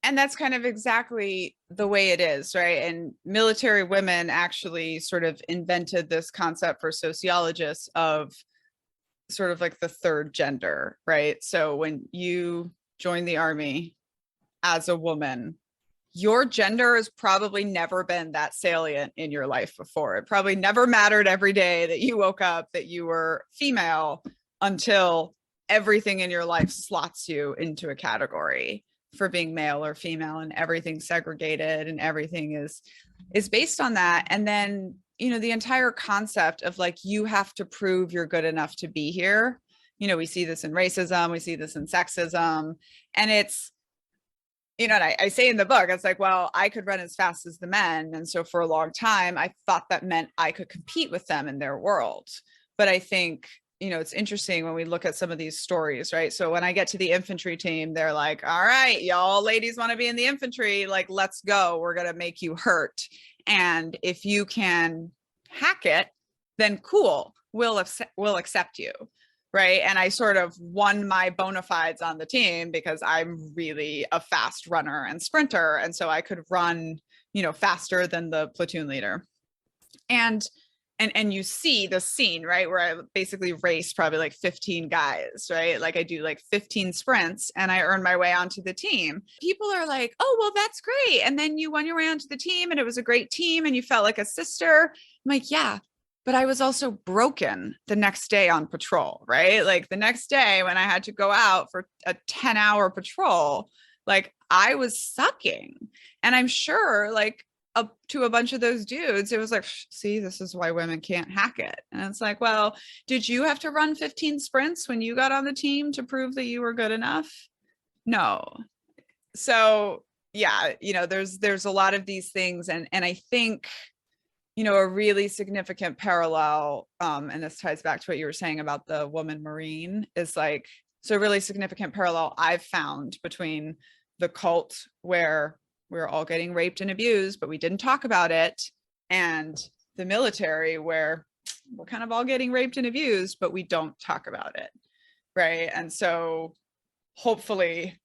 And that's kind of exactly the way it is, right? And military women actually sort of invented this concept for sociologists of sort of like the third gender, right? So when you join the army as a woman, your gender has probably never been that salient in your life before. It probably never mattered every day that you woke up that you were female until everything in your life slots you into a category for being male or female, and everything's segregated and everything is based on that. And then, the entire concept of like, you have to prove you're good enough to be here. We see this in racism, we see this in sexism, and it's, and I say in the book, it's like, well, I could run as fast as the men. And so for a long time, I thought that meant I could compete with them in their world. But I think, it's interesting when we look at some of these stories, right? So when I get to the infantry team, they're like, all right, y'all ladies want to be in the infantry, like, let's go. We're going to make you hurt. And if you can hack it, then cool, we'll accept you. Right. And I sort of won my bona fides on the team because I'm really a fast runner and sprinter. And so I could run, faster than the platoon leader. And and you see the scene, right, where I basically race probably like 15 guys, right? Like I do like 15 sprints and I earn my way onto the team. People are like, oh, well, that's great. And then you won your way onto the team and it was a great team and you felt like a sister. I'm like, yeah, but I was also broken the next day on patrol, right? Like the next day when I had to go out for a 10-hour patrol, like I was sucking. And I'm sure like up to a bunch of those dudes, it was like, see, this is why women can't hack it. And it's like, well, did you have to run 15 sprints when you got on the team to prove that you were good enough? No. So yeah, there's a lot of these things. And I think, a really significant parallel, and this ties back to what you were saying about the woman Marine, is like, so a really significant parallel I've found between the cult where we were all getting raped and abused, but we didn't talk about it, and the military where we're kind of all getting raped and abused, but we don't talk about it, right? And so hopefully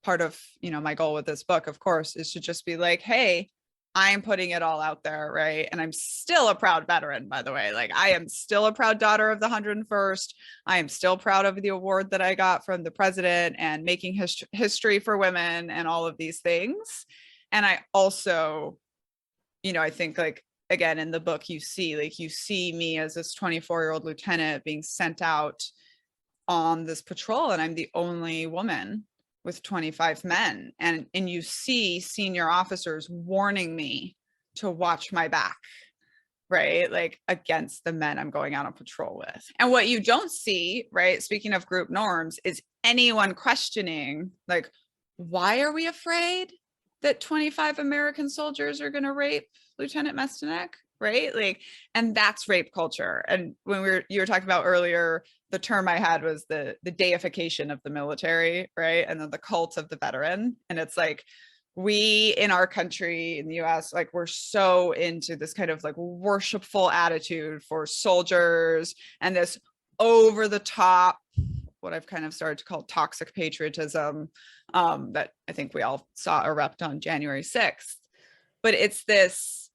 part of, my goal with this book, of course, is to just be like, hey, I'm putting it all out there, right? And I'm still a proud veteran, by the way. Like I am still a proud daughter of the 101st. I am still proud of the award that I got from the president and making history for women and all of these things. And I also, I think like, again, in the book, you see me as this 24-year-old lieutenant being sent out on this patrol, and I'm the only woman with 25 men. And you see senior officers warning me to watch my back, right? Like against the men I'm going out on patrol with. And what you don't see, right, speaking of group norms, is anyone questioning, like, why are we afraid that 25 American soldiers are going to rape Lieutenant Mestyanek? Right? Like, and that's rape culture. And when you were talking about earlier, the term I had was the deification of the military, right? And then the cult of the veteran. And it's like, we in our country, in the US, like we're so into this kind of like worshipful attitude for soldiers and this over the top, what I've kind of started to call toxic patriotism, that I think we all saw erupt on January 6th. But it's this,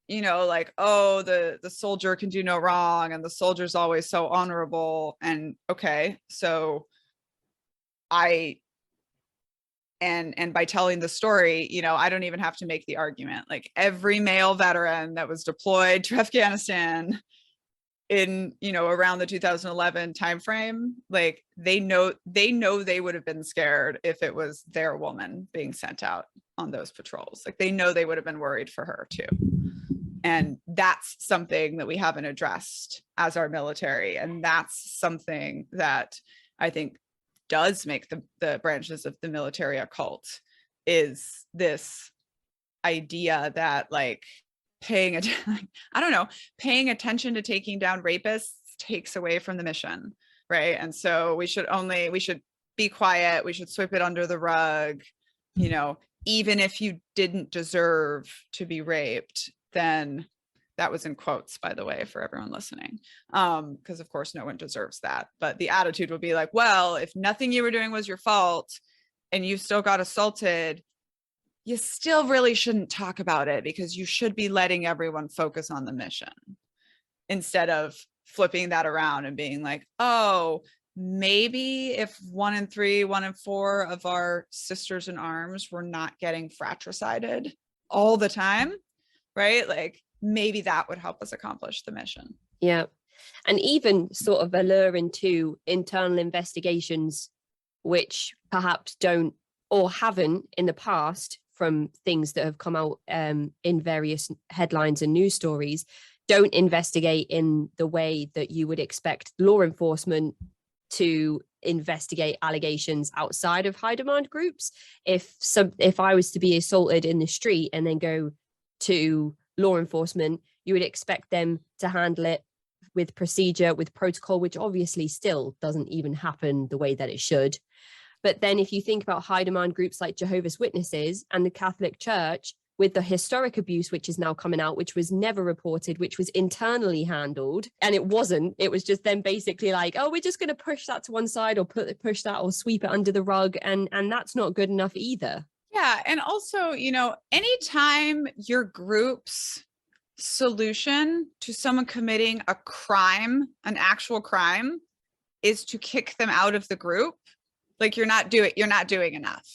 like, oh, the soldier can do no wrong and the soldier's always so honorable. And okay, so and by telling the story, I don't even have to make the argument. Like every male veteran that was deployed to Afghanistan in, around the 2011 timeframe, like they know they would have been scared if it was their woman being sent out on those patrols. Like they know they would have been worried for her too. And that's something that we haven't addressed as our military. And that's something that I think does make the branches of the military a cult, is this idea that like paying attention to taking down rapists takes away from the mission, right? And so we should be quiet, we should sweep it under the rug, even if you didn't deserve to be raped. Then that was in quotes, by the way, for everyone listening, because of course no one deserves that. But the attitude would be like, well, if nothing you were doing was your fault and you still got assaulted, you still really shouldn't talk about it, because you should be letting everyone focus on the mission, instead of flipping that around and being like, oh, maybe if 1 in 3, 1 in 4 of our sisters in arms were not getting fratricided all the time, right? Like maybe that would help us accomplish the mission. Yeah. And even sort of alluring to internal investigations, which perhaps don't or haven't in the past, from things that have come out in various headlines and news stories, don't investigate in the way that you would expect law enforcement to investigate allegations outside of high demand groups. If I was to be assaulted in the street and then go to law enforcement, you would expect them to handle it with procedure, with protocol, which obviously still doesn't even happen the way that it should. But then if you think about high demand groups like Jehovah's Witnesses and the Catholic Church, with the historic abuse, which is now coming out, which was never reported, which was internally handled, and it was just then basically like, oh, we're just going to push that to one side, or push that or sweep it under the rug. And that's not good enough either. Yeah. And also, anytime your groups solution to someone committing a crime, an actual crime, is to kick them out of the group, like you're not doing enough,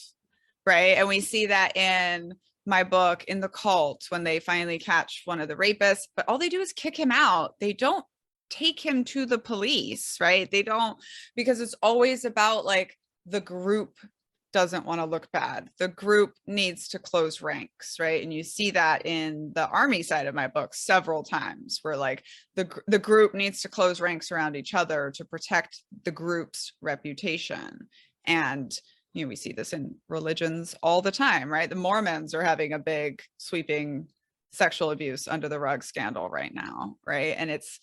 right? And we see that in my book, in The Cult, when they finally catch one of the rapists, but all they do is kick him out. They don't take him to the police, right? They don't, because it's always about like the group doesn't want to look bad. The group needs to close ranks, right? And you see that in the army side of my book several times, where like the group needs to close ranks around each other to protect the group's reputation. And you know, we see this in religions all the time, right? The Mormons are having a big sweeping sexual abuse under the rug scandal right now, right? And it's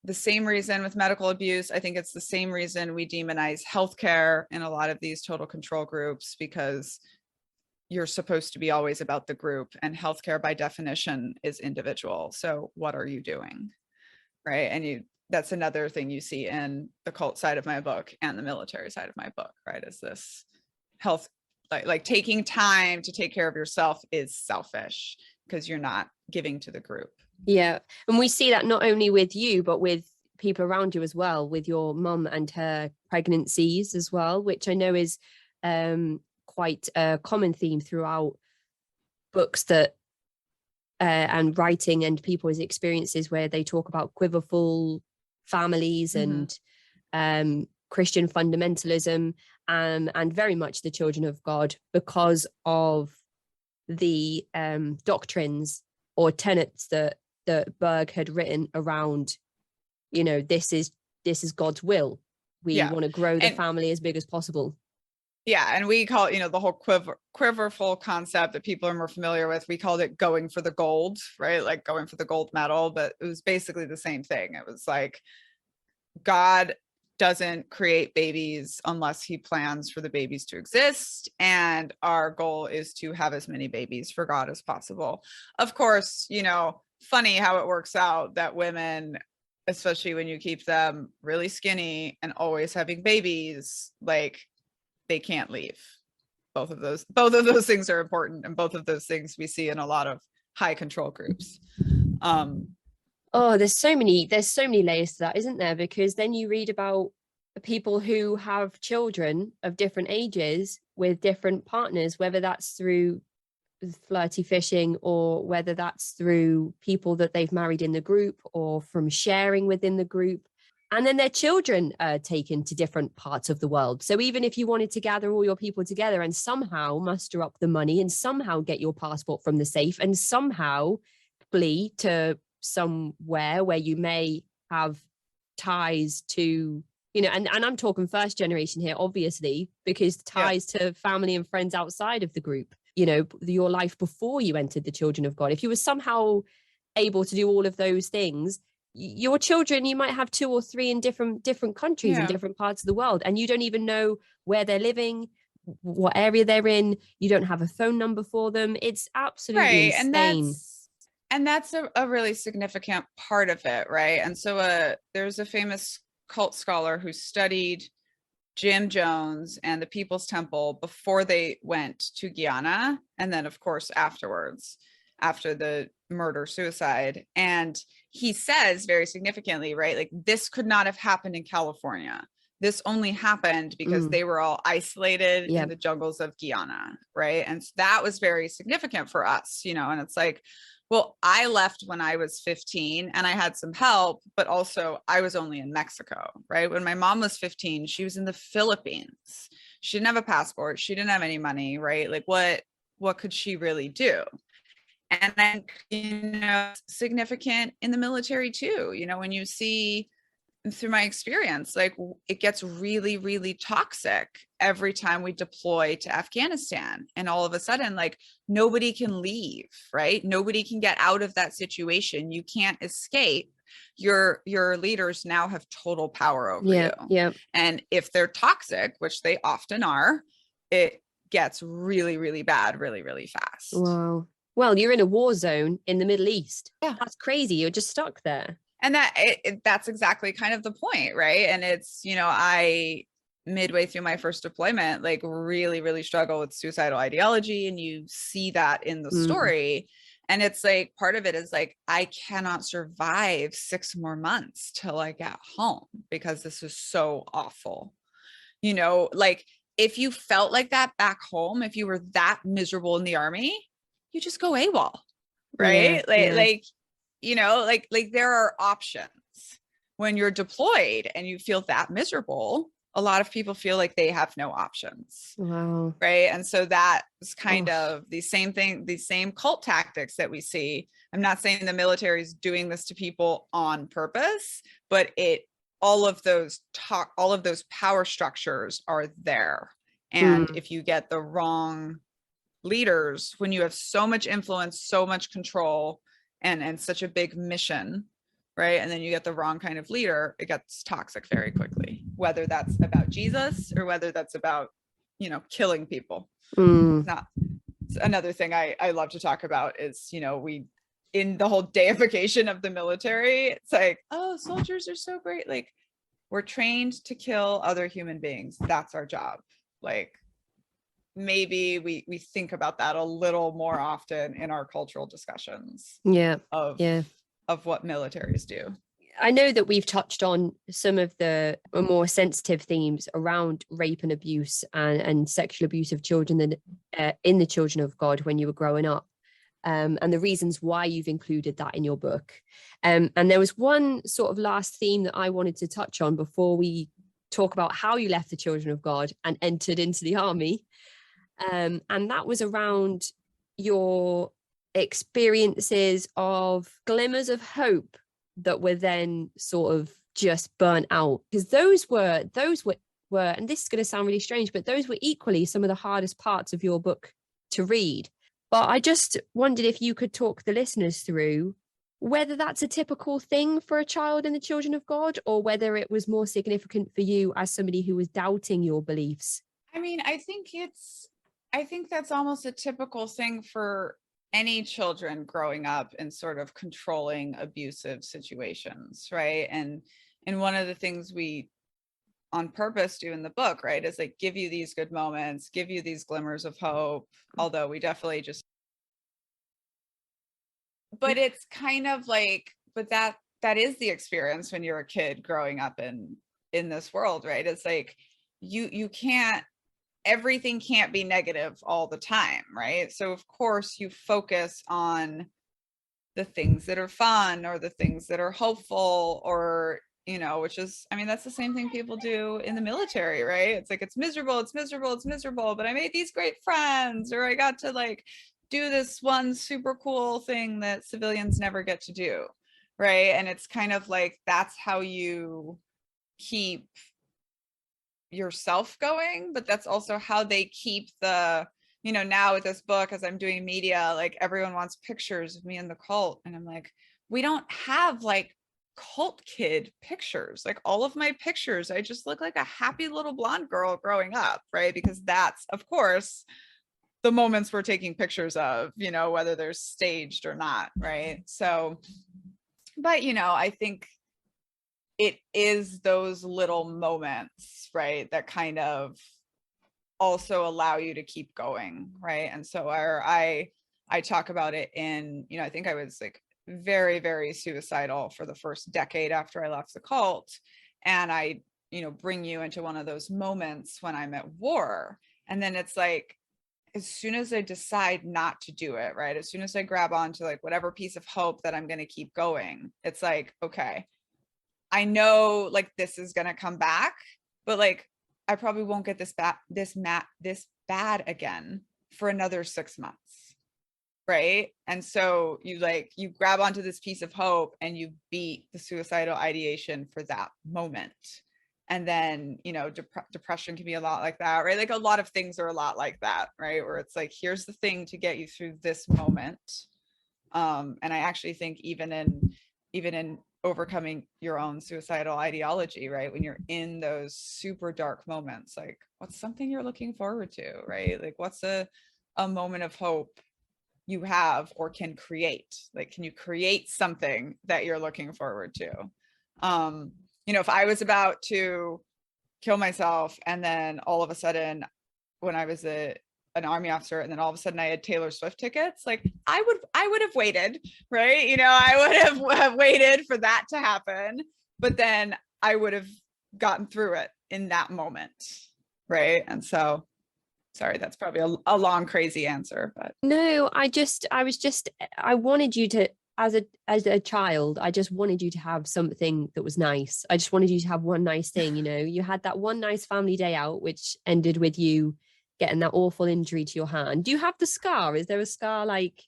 the same reason with medical abuse. I think it's the same reason we demonize healthcare in a lot of these total control groups, because you're supposed to be always about the group, and healthcare by definition is individual. So what are you doing? Right. And that's another thing you see in the cult side of my book and the military side of my book, right? Is this health, like taking time to take care of yourself is selfish because you're not giving to the group. Yeah. And we see that not only with you, but with people around you as well, with your mum and her pregnancies as well, which I know is quite a common theme throughout books that and writing and people's experiences, where they talk about quiverful families and Christian fundamentalism, and very much the children of God, because of the doctrines or tenets that Berg had written around, you know, this is God's will. We want to grow the family as big as possible. Yeah. And we call it, you know, the whole quiverful concept that people are more familiar with. We called it going for the gold, right? Like going for the gold medal, but it was basically the same thing. It was like, God doesn't create babies unless he plans for the babies to exist. And our goal is to have as many babies for God as possible. Of course, you know, funny how it works out that women, especially when you keep them really skinny and always having babies, like they can't leave. Both of those things are important, and both of those things we see in a lot of high control groups. There's so many layers to that, isn't there? Because then you read about people who have children of different ages with different partners, whether that's through flirty fishing or whether that's through people that they've married in the group or from sharing within the group. And then their children are taken to different parts of the world. So even if you wanted to gather all your people together and somehow muster up the money and somehow get your passport from the safe and somehow flee to somewhere where you may have ties to, you know, and I'm talking first generation here, obviously, because ties to family and friends outside of the group, you know, your life before you entered the children of God. If you were somehow able to do all of those things, your children, you might have 2 or 3 in different countries in different parts of the world, and you don't even know where they're living, what area they're in. You don't have a phone number for them. It's absolutely insane. And that's a really significant part of it, right? And so there's a famous cult scholar who studied Jim Jones and the People's Temple before they went to Guyana, and then of course afterwards, after the murder-suicide. And he says very significantly, right, like this could not have happened in California. This only happened because they were all isolated in the jungles of Guyana, right? And that was very significant for us, you know. And it's like, well, I left when I was 15 and I had some help, but also I was only in Mexico, right? When my mom was 15, she was in the Philippines. She didn't have a passport. She didn't have any money, right? Like what could she really do? And then, you know, significant in the military too, you know, when you see through my experience, like it gets really, really toxic every time we deploy to Afghanistan. And all of a sudden, like nobody can leave, right? Nobody can get out of that situation. You can't escape. Your leaders now have total power over you. Yeah. And if they're toxic, which they often are, it gets really, really bad, really, really fast. Wow. Well, you're in a war zone in the Middle East. Yeah. That's crazy. You're just stuck there. And that's exactly kind of the point, right? And it's, you know, I midway through my first deployment, like really, really struggle with suicidal ideology. And you see that in the story. And it's like, part of it is like, I cannot survive 6 more months till I get home because this is so awful. Like, if you felt like that back home, if you were that miserable in the army, you just go AWOL, Yeah, right? Like, yeah. like there are options when you're deployed and you feel that miserable. A lot of people feel like they have no options. Wow. Right. And so that is kind Oh, of the same thing, these same cult tactics that we see. I'm not saying the military is doing this to people on purpose, but all of those power structures are there. And mm, if you get the wrong leaders, when you have so much influence, so much control, and such a big mission, right? And then you get the wrong kind of leader, it gets toxic very quickly, whether that's about Jesus or whether that's about, killing people. mm. Not another thing I love to talk about is, we, in the whole deification of the military, it's like, oh, soldiers are so great. Like, we're trained to kill other human beings. That's our job. Like, maybe we think about that a little more often in our cultural discussions Yeah, of yeah. what militaries do. I know that we've touched on some of the more sensitive themes around rape and abuse and sexual abuse of children in the Children of God when you were growing up, and the reasons why you've included that in your book. And there was one sort of last theme that I wanted to touch on before we talk about how you left the Children of God and entered into the army. And that was around your experiences of glimmers of hope that were then sort of just burnt out, because those were and this is going to sound really strange, but those were equally some of the hardest parts of your book to read. But I just wondered if you could talk the listeners through whether that's a typical thing for a child in the Children of God, or whether it was more significant for you as somebody who was doubting your beliefs. I mean, I think that's almost a typical thing for any children growing up in sort of controlling abusive situations, right? And one of the things we on purpose do in the book, right, is like give you these good moments, give you these glimmers of hope, although we definitely just, but it's kind of like, but that is the experience when you're a kid growing up in this world, right? It's like you can't, everything can't be negative all the time, right? So of course you focus on the things that are fun or the things that are hopeful, or which is, I mean, that's the same thing people do in the military, right? It's like, it's miserable, it's miserable, it's miserable, but I made these great friends, or I got to like do this one super cool thing that civilians never get to do, right? And it's kind of like, that's how you keep yourself going, but that's also how they keep the, now with this book, as I'm doing media, like everyone wants pictures of me in the cult, and I'm like, we don't have like cult kid pictures. Like, all of my pictures, I just look like a happy little blonde girl growing up, right? Because that's, of course, the moments we're taking pictures of, whether they're staged or not, right? So, but I think it is those little moments, right, that kind of also allow you to keep going, right? And so I talk about it in, I think I was like very, very suicidal for the first decade after I left the cult. And I, bring you into one of those moments when I'm at war. And then it's like, as soon as I decide not to do it, right, as soon as I grab onto like whatever piece of hope that I'm going to keep going, it's like, okay, I know like this is going to come back, but like I probably won't get this bad again for another 6 months, right? And so you grab onto this piece of hope and you beat the suicidal ideation for that moment. And then depression can be a lot like that, right? Like a lot of things are a lot like that, right? Where it's like, here's the thing to get you through this moment. And I actually think even in overcoming your own suicidal ideology, right, when you're in those super dark moments, like what's something you're looking forward to, right? Like what's a moment of hope you have or can create? Like, can you create something that you're looking forward to? If I was about to kill myself and then all of a sudden, when I was an army officer, and then all of a sudden I had Taylor Swift tickets, like I I would have waited, right? I would have waited for that to happen, but then I would have gotten through it in that moment, right? And so, sorry, that's probably a long, crazy answer, but No, I wanted you to, as a child, I just wanted you to have something that was nice. I just wanted you to have one nice thing, you had that one nice family day out, which ended with you getting that awful injury to your hand. Do you have the scar? Is there a scar like?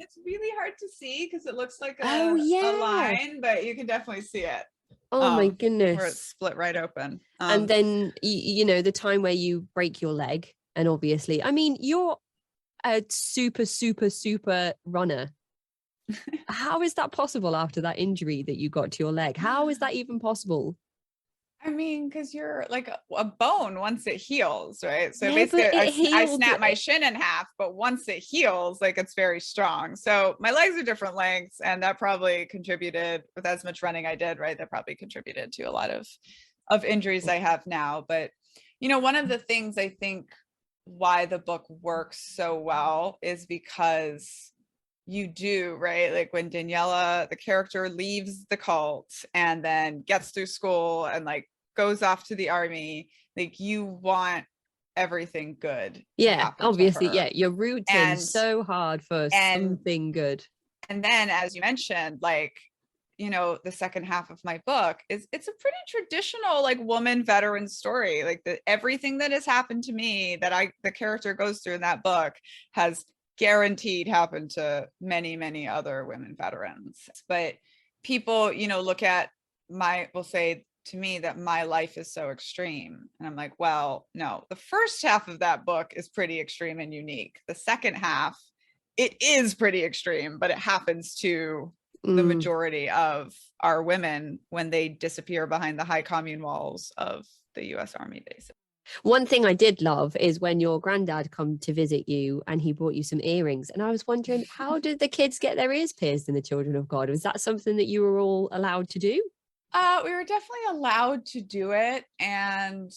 it's really hard to see because it looks like Oh a yeah. line, but you can definitely see it. Oh my Where it's goodness. split right open. And then the time where you break your leg, and obviously, I mean, you're a super, super, super runner. How is that possible after that injury that you got to your leg? How is that even possible? I mean, because you're like a bone once it heals, right? So Yeah, basically, but it I healed. snap my shin in half, but once it heals, like it's very strong. So my legs are different lengths, and that probably contributed with as much running I did, right? That probably contributed to a lot of injuries I have now. But one of the things I think why the book works so well is because you do, right? Like when Daniella, the character, leaves the cult and then gets through school and like goes off to the army, like you want everything good to Yeah, happen to obviously, yeah, her. you're rooting And so hard for and something good. and then as you mentioned, like the second half of my book is it's a pretty traditional like woman veteran story. Like everything that has happened to me that the character goes through in that book has guaranteed happened to many, many other women veterans. But people, look at will say to me that my life is so extreme. And I'm like, well, no, the first half of that book is pretty extreme and unique. The second half, it is pretty extreme, but it happens to the majority of our women when they disappear behind the high commune walls of the US Army base. One thing I did love is when your granddad come to visit you and he brought you some earrings. And I was wondering, how did the kids get their ears pierced in the Children of God? Was that something that you were all allowed to do? We were definitely allowed to do it. And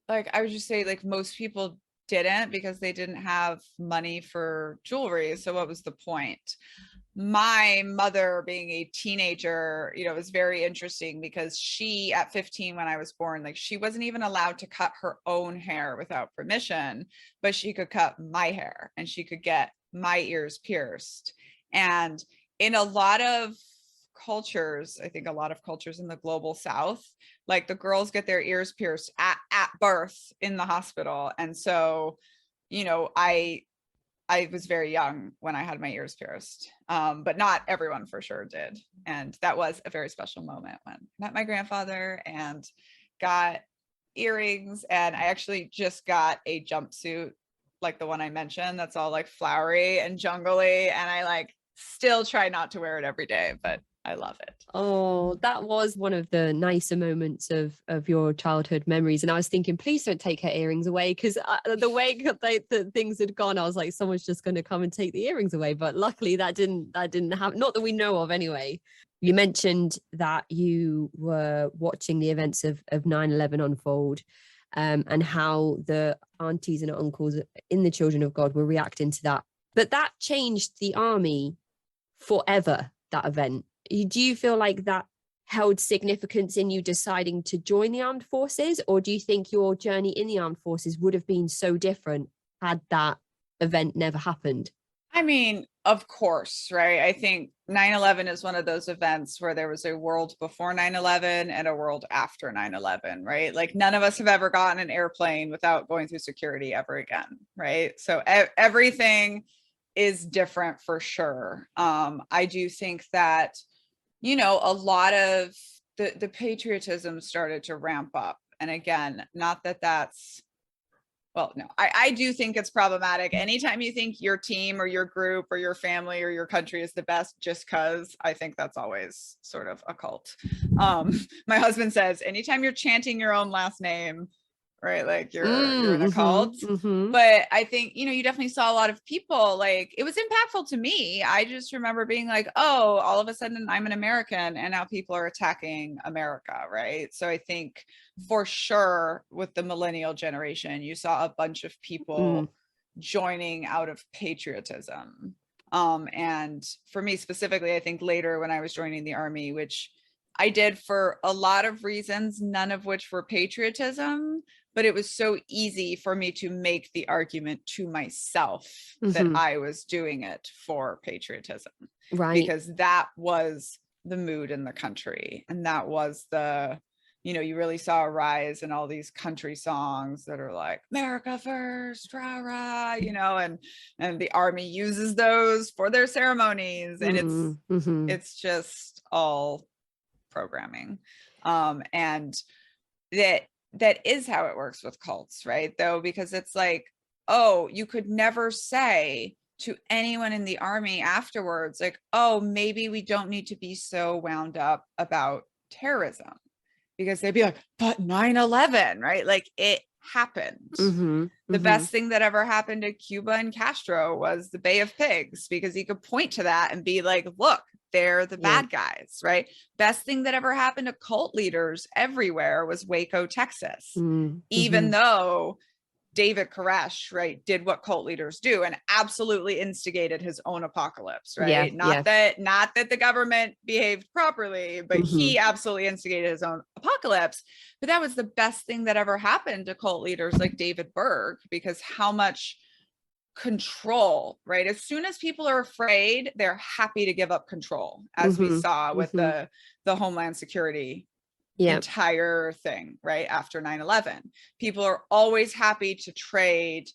like, I would just say like most people didn't because they didn't have money for jewelry. So what was the point? My mother being a teenager, was very interesting because she at 15 when I was born, like she wasn't even allowed to cut her own hair without permission, but she could cut my hair and she could get my ears pierced. And in a lot of cultures, I think a lot of cultures in the global South, like the girls get their ears pierced at birth in the hospital. And so, I was very young when I had my ears pierced, but not everyone for sure did. And that was a very special moment when I met my grandfather and got earrings. And I actually just got a jumpsuit, like the one I mentioned, that's all like flowery and jungly. And I like still try not to wear it every day, but I love it. Oh, that was one of the nicer moments of your childhood memories. And I was thinking, please don't take her earrings away, because the way that things had gone, I was like, someone's just going to come and take the earrings away. But luckily, that didn't happen. Not that we know of, anyway. You mentioned that you were watching the events of 9/11 unfold, and how the aunties and uncles in the Children of God were reacting to that. But that changed the army forever. That event. Do you feel like that held significance in you deciding to join the armed forces, or do you think your journey in the armed forces would have been so different had that event never happened? I mean, of course, right? I think 9/11 is one of those events where there was a world before 9/11 and a world after 9/11, right? Like none of us have ever gotten an airplane without going through security ever again, right? So everything is different for sure. I do think that a lot of the patriotism started to ramp up. And again, not that that's, well, no, I do think it's problematic. Anytime you think your team or your group or your family or your country is the best, just because, I think that's always sort of a cult. My husband says, anytime you're chanting your own last name, right, like you're in a cult. But I think you definitely saw a lot of people, like it was impactful to me. I just remember being like, oh, all of a sudden I'm an American and now people are attacking America, right? So I think for sure with the millennial generation you saw a bunch of people joining out of patriotism. And for me specifically, I think later when I was joining the army, which I did for a lot of reasons, none of which were patriotism, but it was so easy for me to make the argument to myself that I was doing it for patriotism, Right. because that was the mood in the country. And that was the, you really saw a rise in all these country songs that are like America first, rah, rah, and the army uses those for their ceremonies. And it's just all programming. And that is how it works with cults, right? Though, because it's like, oh, you could never say to anyone in the army afterwards, like, oh, maybe we don't need to be so wound up about terrorism, because they'd be like, but 9/11, right? Like, it happened. The best thing that ever happened to Cuba and Castro was the Bay of Pigs, because he could point to that and be like, look, they're the bad guys, right? Best thing that ever happened to cult leaders everywhere was Waco, Texas. Even though David Koresh, right, did what cult leaders do and absolutely instigated his own apocalypse, right? Not that the government behaved properly, but he absolutely instigated his own apocalypse. But that was the best thing that ever happened to cult leaders like David Berg, because how much control, right? As soon as people are afraid, they're happy to give up control, as we saw with the Homeland Security entire thing, right? After 9/11, people are always happy to trade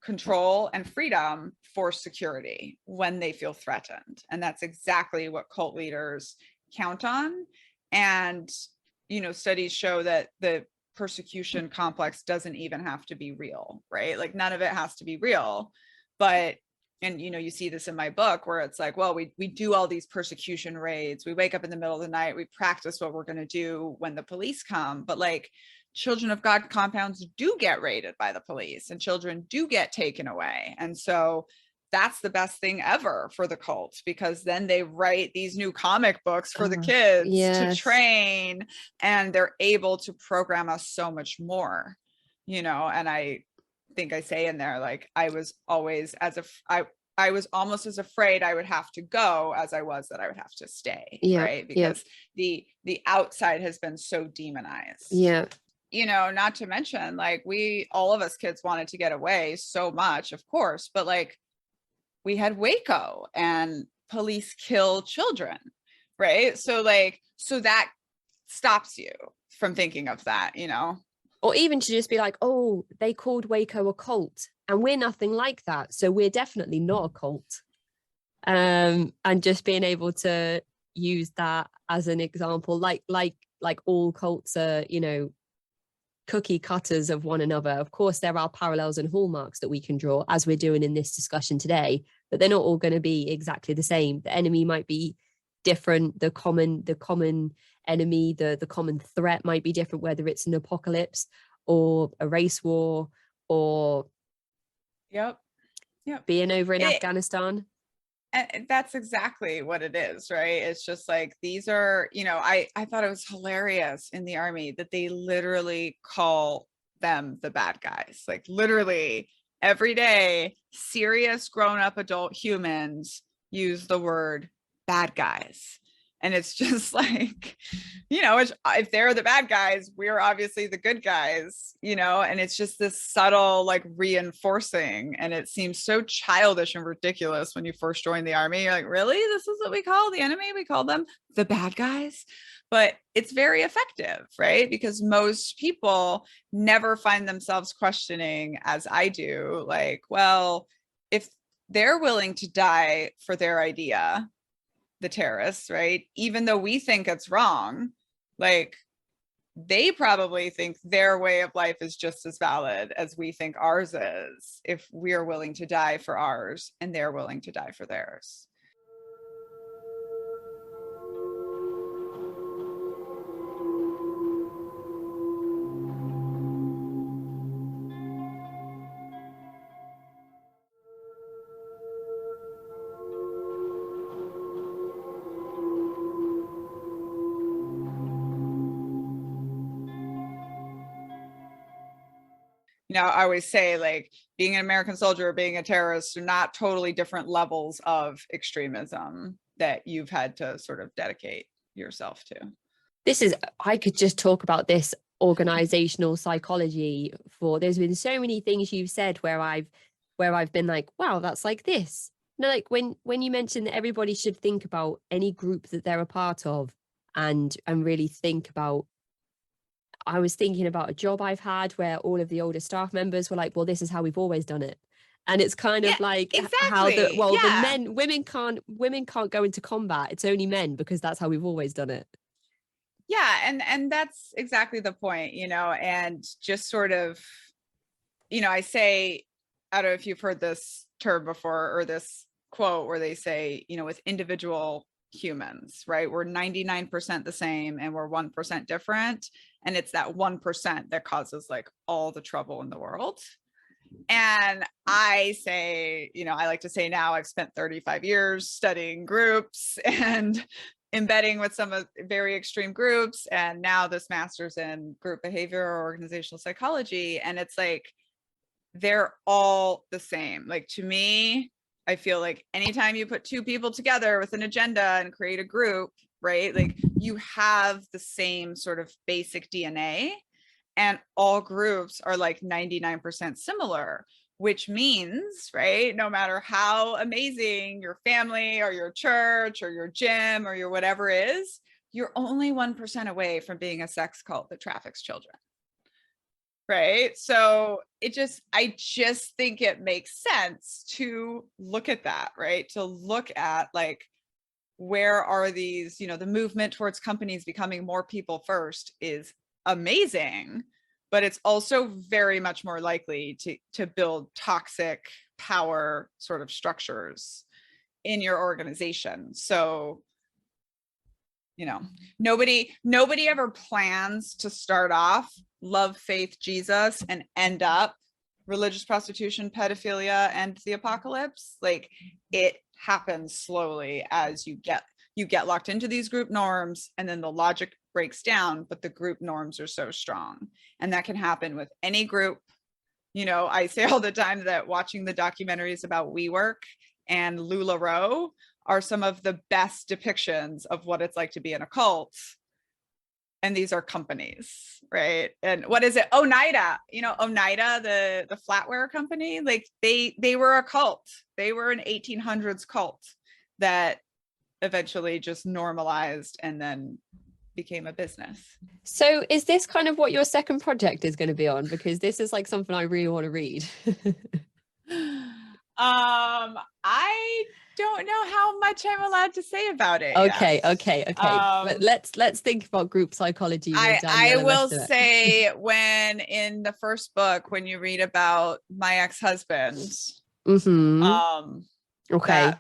control and freedom for security when they feel threatened. And that's exactly what cult leaders count on. And, studies show that the persecution complex doesn't even have to be real, right? Like, none of it has to be real. But and you see this in my book, where it's like, well, we do all these persecution raids, we wake up in the middle of the night, we practice what we're going to do when the police come, but like, Children of God compounds do get raided by the police, and children do get taken away. And so that's the best thing ever for the cult, because then they write these new comic books for the kids to train, and they're able to program us so much more, and I think I say in there, like, I was always I was almost as afraid I would have to go as I was that I would have to stay, right? Because the outside has been so demonized. Not to mention, like, all of us kids wanted to get away so much, of course, but like, we had Waco and police kill children, right? So that stops you from thinking of that, Or even to just be like, oh, they called Waco a cult and we're nothing like that, so we're definitely not a cult. And just being able to use that as an example, like all cults are, cookie cutters of one another. Of course, there are parallels and hallmarks that we can draw, as we're doing in this discussion today, but they're not all going to be exactly the same. The enemy might be different. The common enemy, the common threat might be different, whether it's an apocalypse or a race war or being over in Afghanistan. And that's exactly what it is, right? It's just like, these are, I thought it was hilarious in the army that they literally call them the bad guys. Like, literally every day, serious grown-up adult humans use the word bad guys. And it's just like, if they're the bad guys, we're obviously the good guys, and it's just this subtle, like, reinforcing. And it seems so childish and ridiculous when you first join the army. You're like, really? This is what we call the enemy? We call them the bad guys? But it's very effective, right? Because most people never find themselves questioning, as I do, like, well, if they're willing to die for their idea, the terrorists, right? Even though we think it's wrong, like, they probably think their way of life is just as valid as we think ours is, if we're willing to die for ours and they're willing to die for theirs. I always say, like, being an American soldier or being a terrorist are not totally different levels of extremism that you've had to sort of dedicate yourself to. I could just talk about this organizational psychology for, there's been so many things you've said where I've been like, wow, that's like this. Like when you mentioned that everybody should think about any group that they're a part of and really think about, I was thinking about a job I've had where all of the older staff members were like, well, this is how we've always done it. And it's kind of like how the women can't go into combat. It's only men because that's how we've always done it. Yeah. And that's exactly the point, and just sort of, I say, I don't know if you've heard this term before or this quote where they say, with individual humans, right? We're 99% the same and we're 1% different. And it's that 1% that causes like all the trouble in the world. And I say, I like to say now I've spent 35 years studying groups and embedding with some of very extreme groups. And now this master's in group behavior or organizational psychology. And it's like, they're all the same. Like, to me, I feel like anytime you put two people together with an agenda and create a group, right? Like, you have the same sort of basic DNA, and all groups are like 99% similar, which means, right, no matter how amazing your family or your church or your gym or your whatever is, you're only 1% away from being a sex cult that traffics children. Right. So I just think it makes sense to look at that, right? To look at like, where are these, the movement towards companies becoming more people first is amazing, but it's also very much more likely to build toxic power sort of structures in your organization. So, nobody ever plans to start off love, faith, Jesus and end up religious prostitution, pedophilia, and the apocalypse. Like, it happens slowly as you get locked into these group norms, and then the logic breaks down, but the group norms are so strong. And that can happen with any group. I say all the time that watching the documentaries about WeWork and LuLaRoe are some of the best depictions of what it's like to be in a cult. And these are companies, right? And what is it? Oneida, Oneida, the flatware company, like they were a cult. They were an 1800s cult that eventually just normalized and then became a business. So is this kind of what your second project is going to be on? Because this is like something I really want to read. I don't know how much I'm allowed to say about it. Okay. But let's think about group psychology. I will say, when in the first book, when you read about my ex-husband, okay,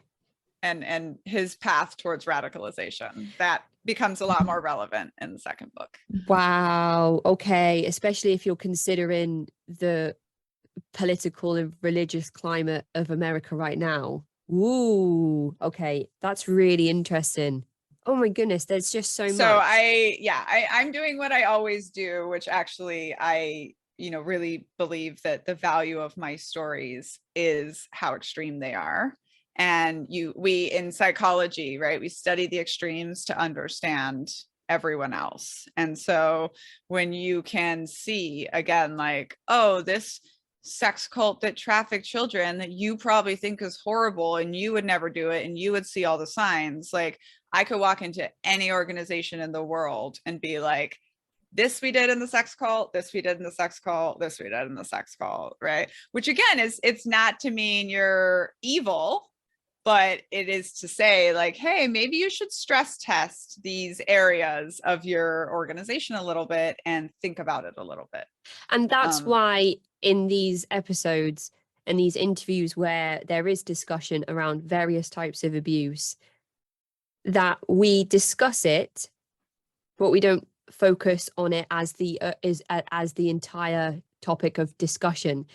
and his path towards radicalization, that becomes a lot more relevant in the second book. Wow. Okay, especially if you're considering the political and religious climate of America right now. Ooh, okay, that's really interesting. Oh my goodness, there's just so much. So I'm doing what I always do, which actually I really believe that the value of my stories is how extreme they are. And we in psychology, right, we study the extremes to understand everyone else. And so when you can see again, like, oh, this sex cult that trafficked children that you probably think is horrible and you would never do it and you would see all the signs, like, I could walk into any organization in the world and be like, this we did in the sex cult, this we did in the sex cult, this we did in the sex cult, right? Which again it's not to mean you're evil, but it is to say like, hey, maybe you should stress test these areas of your organization a little bit and think about it a little bit. And that's why in these episodes and these interviews where there is discussion around various types of abuse, that we discuss it, but we don't focus on it as the entire topic of discussion,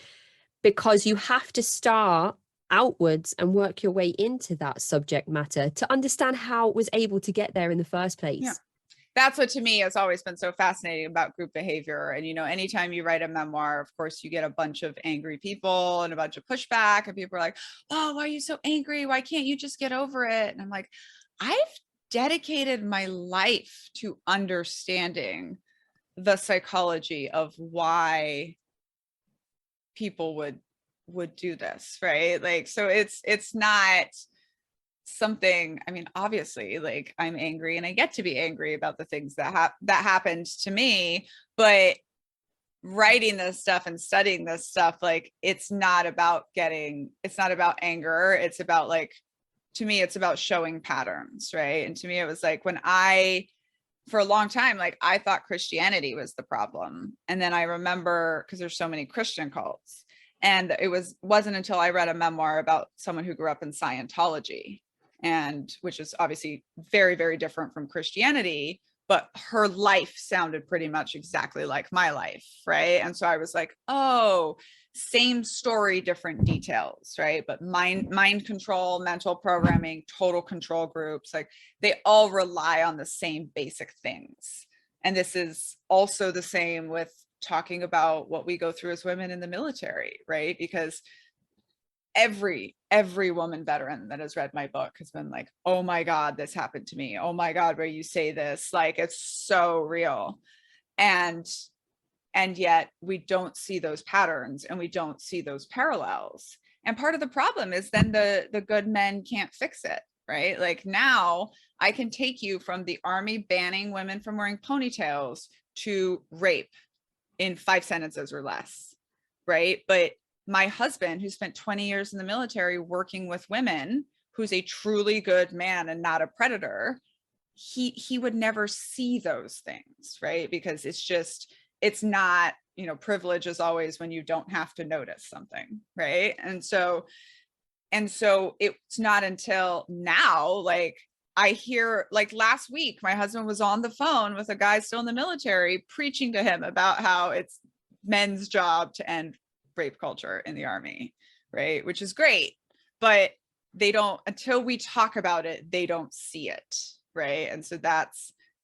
because you have to start outwards and work your way into that subject matter to understand how it was able to get there in the first place. that's what to me has always been so fascinating about group behavior. And, anytime you write a memoir, of course, you get a bunch of angry people and a bunch of pushback, and people are like, oh, why are you so angry? Why can't you just get over it? And I'm like, I've dedicated my life to understanding the psychology of why people would do this, right? Like, so it's not something, I mean, obviously, like, I'm angry and I get to be angry about the things that happened to me, but writing this stuff and studying this stuff, like, it's not about anger. It's about, like, to me, it's about showing patterns, right? And to me, it was like, for a long time, like, I thought Christianity was the problem. And then I remember, because there's so many Christian cults, and it wasn't until I read a memoir about someone who grew up in Scientology, and which is obviously very, very different from Christianity, but her life sounded pretty much exactly like my life, right? And so I was like, oh, same story, different details, right? But mind control, mental programming, total control groups, like, they all rely on the same basic things. And this is also the same with talking about what we go through as women in the military, right? Because every woman veteran that has read my book has been like, oh my God, this happened to me. Oh my God, where you say this, like, it's so real. And yet we don't see those patterns and we don't see those parallels. And part of the problem is then the good men can't fix it, right? Like, now I can take you from the Army banning women from wearing ponytails to rape in 5 sentences or less, right? But my husband, who spent 20 years in the military working with women, who's a truly good man and not a predator, he would never see those things, right? Because it's not, privilege is always when you don't have to notice something, right? And so it's not until now, like, I hear, like, last week, my husband was on the phone with a guy still in the military, preaching to him about how it's men's job to end rape culture in the Army, right? Which is great, but they don't, until we talk about it, they don't see it, right? And so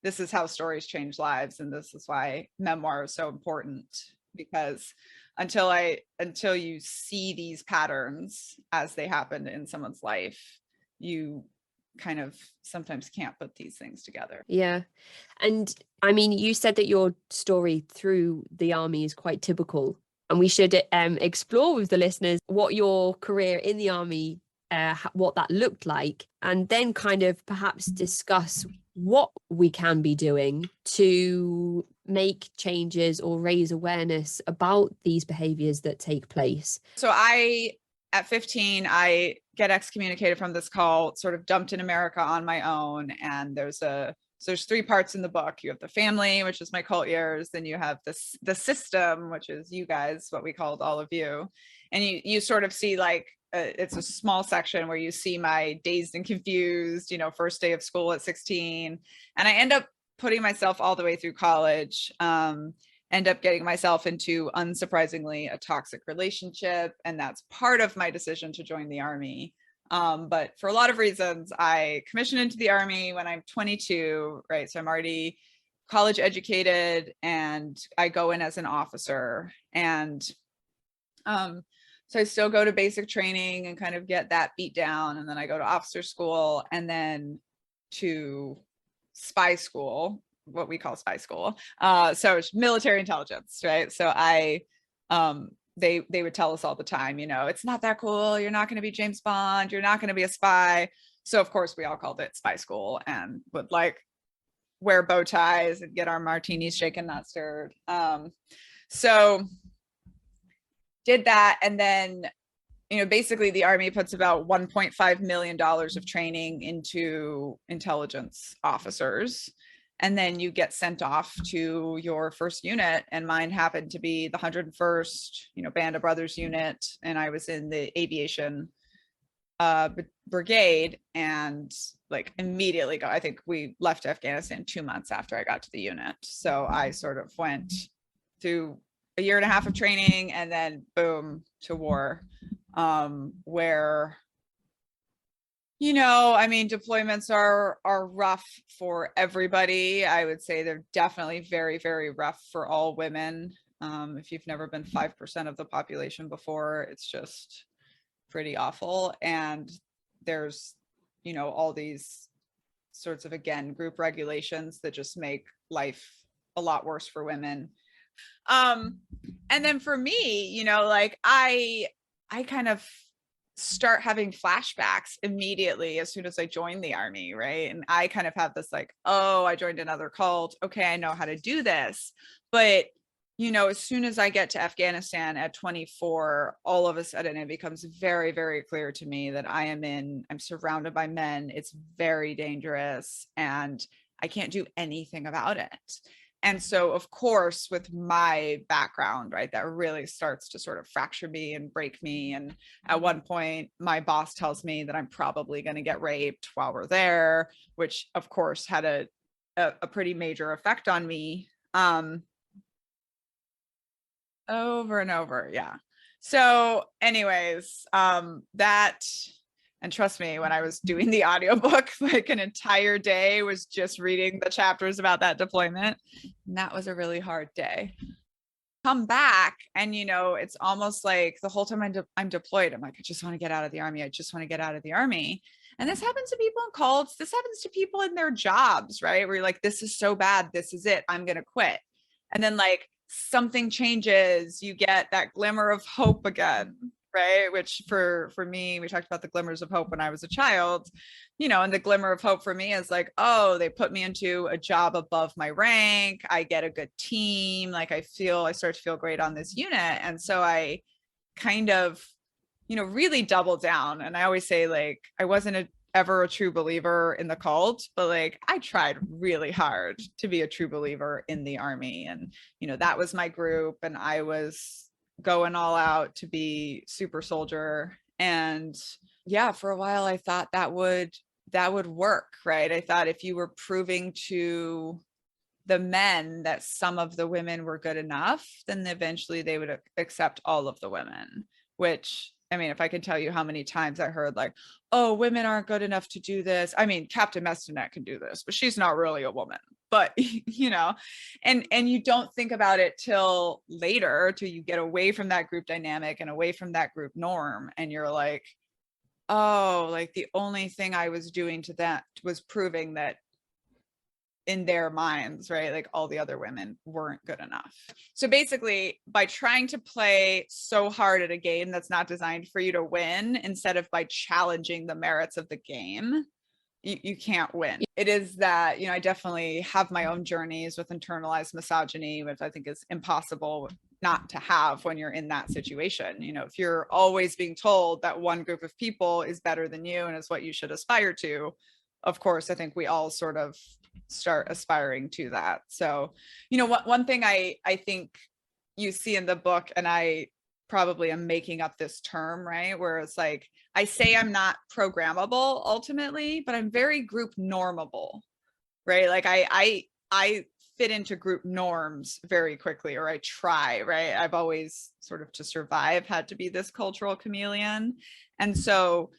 this is how stories change lives, and this is why memoir is so important, because until you see these patterns as they happen in someone's life, you kind of sometimes can't put these things together. Yeah. And I mean, you said that your story through the army is quite typical, and we should explore with the listeners what your career in the army, what that looked like, and then kind of perhaps discuss what we can be doing to make changes or raise awareness about these behaviors that take place. So at 15, I get excommunicated from this cult, sort of dumped in America on my own. And there's 3 parts in the book. You have the family, which is my cult years. Then you have the system, which is you guys, what we called all of you. And you sort of see, like, it's a small section where you see my dazed and confused, first day of school at 16. And I end up putting myself all the way through college, end up getting myself into, unsurprisingly, a toxic relationship. And that's part of my decision to join the Army. But for a lot of reasons, I commissioned into the Army when I'm 22, right? So I'm already college educated, and I go in as an officer. And so I still go to basic training and kind of get that beat down. And then I go to officer school, and then to spy school, what we call spy school. So it's military intelligence, right? So they would tell us all the time, it's not that cool. You're not going to be James Bond. You're not going to be a spy. So of course we all called it spy school, and would, like, wear bow ties and get our martinis shaken, not stirred. So did that. And then, basically the Army puts about $1.5 million of training into intelligence officers. And then you get sent off to your first unit. And mine happened to be the 101st, Band of Brothers unit. And I was in the aviation brigade, and, like, immediately I think we left Afghanistan 2 months after I got to the unit. So I sort of went through a year and a half of training, and then boom, to war, where I mean, deployments are rough for everybody. I would say they're definitely very, very rough for all women. If you've never been 5% of the population before, it's just pretty awful. And there's, all these sorts of, again, group regulations that just make life a lot worse for women. And then for me, like I kind of start having flashbacks immediately as soon as I joined the army, right? And I kind of have this like, oh, I joined another cult. Okay, I know how to do this. But as soon as I get to Afghanistan at 24, all of a sudden it becomes very, very clear to me that I'm surrounded by men. It's very dangerous and I can't do anything about it. And so, of course, with my background, right, that really starts to sort of fracture me and break me. And at one point, my boss tells me that I'm probably going to get raped while we're there, which, of course, had a pretty major effect on me. Over and over. Yeah. So anyways, that, and trust me, when I was doing the audiobook, like an entire day was just reading the chapters about that deployment. And that was a really hard day. Come back and, it's almost like the whole time I'm deployed, I'm like, I just want to get out of the army. I just want to get out of the army. And this happens to people in cults. This happens to people in their jobs, right? Where you're like, this is so bad. This is it. I'm going to quit. And then like something changes, you get that glimmer of hope again, right? Which for me, we talked about the glimmers of hope when I was a child, and the glimmer of hope for me is like, oh, they put me into a job above my rank. I get a good team. Like I start to feel great on this unit. And so I kind of, really double down. And I always say like, I wasn't ever a true believer in the cult, but like I tried really hard to be a true believer in the army. And, that was my group and I was going all out to be super soldier. And yeah, for a while I thought that would work, right? I thought if you were proving to the men that some of the women were good enough, then eventually they would accept all of the women, which I mean, if I can tell you how many times I heard like, oh, women aren't good enough to do this. I mean, Captain Mestyanek can do this, but she's not really a woman. But, and you don't think about it till later, till you get away from that group dynamic and away from that group norm. And you're like, oh, like the only thing I was doing to that was proving that in their minds, right? Like all the other women weren't good enough. So basically, by trying to play so hard at a game that's not designed for you to win, instead of by challenging the merits of the game, you can't win. It is that, I definitely have my own journeys with internalized misogyny, which I think is impossible not to have when you're in that situation. If you're always being told that one group of people is better than you and is what you should aspire to, of course, I think we all sort of start aspiring to that. So, one thing I think you see in the book, and I probably am making up this term, right? Where it's like, I say I'm not programmable ultimately, but I'm very group normable, right? Like I fit into group norms very quickly, or I try, right? I've always sort of to survive had to be this cultural chameleon. And so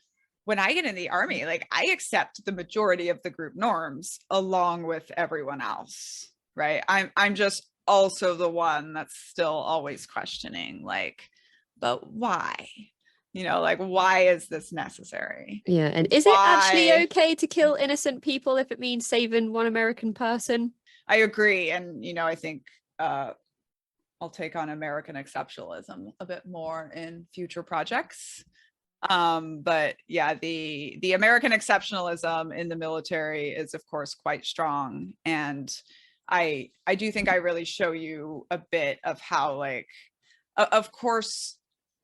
when I get in the army, like I accept the majority of the group norms along with everyone else, right? I'm just also the one that's still always questioning, like, but why? Like, why is this necessary? Yeah, and is it actually okay to kill innocent people if it means saving one American person? I agree. And, I think I'll take on American exceptionalism a bit more in future projects. But yeah, the American exceptionalism in the military is of course quite strong. And I do think I really show you a bit of how, like, of course,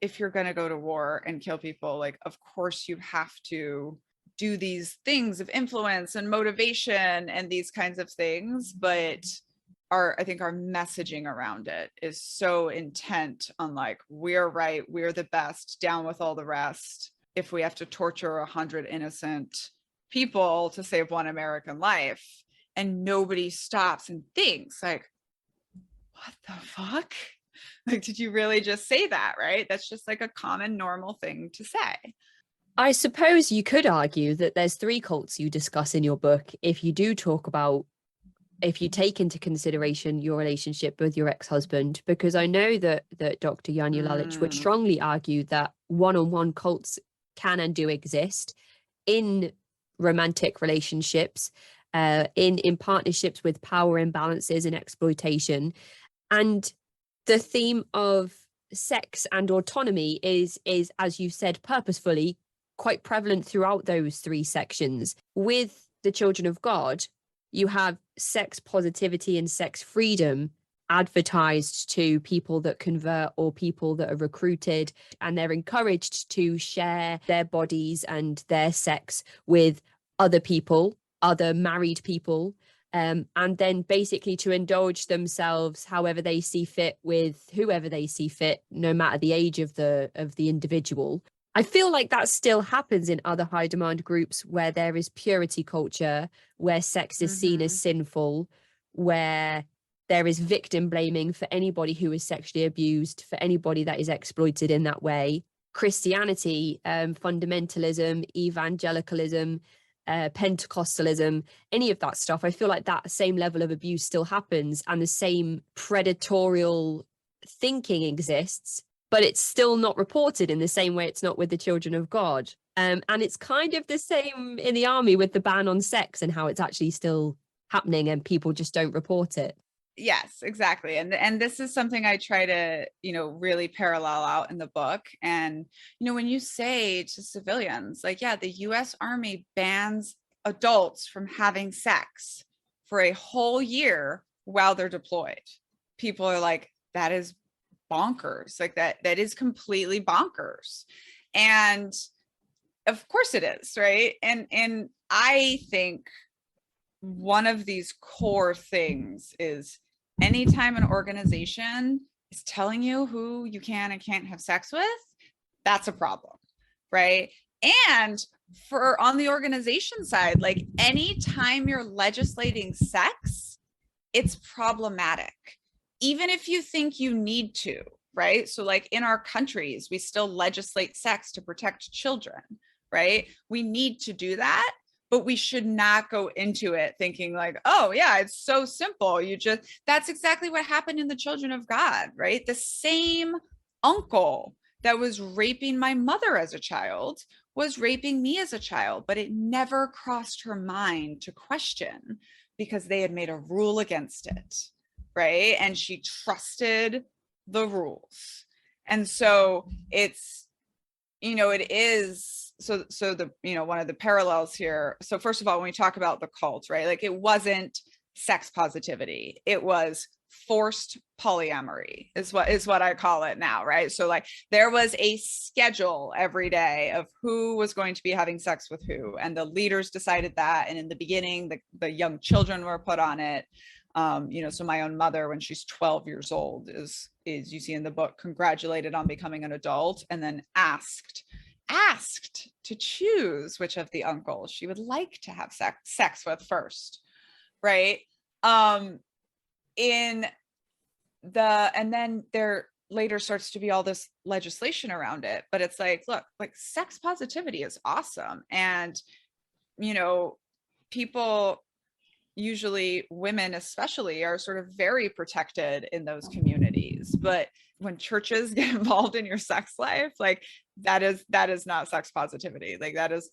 if you're going to go to war and kill people, like, of course you have to do these things of influence and motivation and these kinds of things. But I think our messaging around it is so intent on like, we're right, we're the best, down with all the rest. If we have to torture 100 innocent people to save one American life, and nobody stops and thinks like, what the fuck? Like, did you really just say that? Right? That's just like a common normal thing to say. I suppose you could argue that there's three cults you discuss in your book if you do talk about, if you take into consideration your relationship with your ex-husband, because I know that Dr. Janja would Mm, strongly argue that one-on-one cults can and do exist in romantic relationships, in partnerships with power imbalances and exploitation. And the theme of sex and autonomy is, as you said, purposefully quite prevalent throughout those three sections. With the children of God, you have sex positivity and sex freedom advertised to people that convert or people that are recruited, and they're encouraged to share their bodies and their sex with other people, other married people, and then basically to indulge themselves however they see fit with whoever they see fit, no matter the age of the individual. I feel like that still happens in other high demand groups where there is purity culture, where sex is seen as mhm. sinful, where there is victim blaming for anybody who is sexually abused, for anybody that is exploited in that way. Christianity, fundamentalism, evangelicalism, Pentecostalism, any of that stuff, I feel like that same level of abuse still happens and the same predatorial thinking exists, but it's still not reported in the same way it's not with the children of God. And it's kind of the same in the army with the ban on sex and how it's actually still happening and people just don't report it. Yes, exactly. And this is something I try to, really parallel out in the book. And, when you say to civilians, like, yeah, the US Army bans adults from having sex for a whole year while they're deployed. People are like, that is bonkers. Like that is completely bonkers. And of course it is, right? And I think one of these core things is anytime an organization is telling you who you can and can't have sex with, that's a problem, right? And for on the organization side, like anytime you're legislating sex, it's problematic, even if you think you need to, right? So, like in our countries, we still legislate sex to protect children, right? We need to do that, but we should not go into it thinking like, oh yeah, it's so simple. That's exactly what happened in the children of God, right? The same uncle that was raping my mother as a child was raping me as a child, but it never crossed her mind to question because they had made a rule against it, right? And she trusted the rules. And so it's, it is so the one of the parallels here. So first of all, when we talk about the cult, right, like it wasn't sex positivity, it was forced polyamory is what I call it now, right? So like there was a schedule every day of who was going to be having sex with who, and the leaders decided that. And in the beginning, the young children were put on it. So my own mother, when she's 12 years old, is you see in the book, congratulated on becoming an adult, and then asked to choose which of the uncles she would like to have sex with first, right? In the and then there later starts to be all this legislation around it, but it's like, look, like sex positivity is awesome, and people, usually women especially, are sort of very protected in those communities. But when churches get involved in your sex life, like that is not sex positivity. Like that is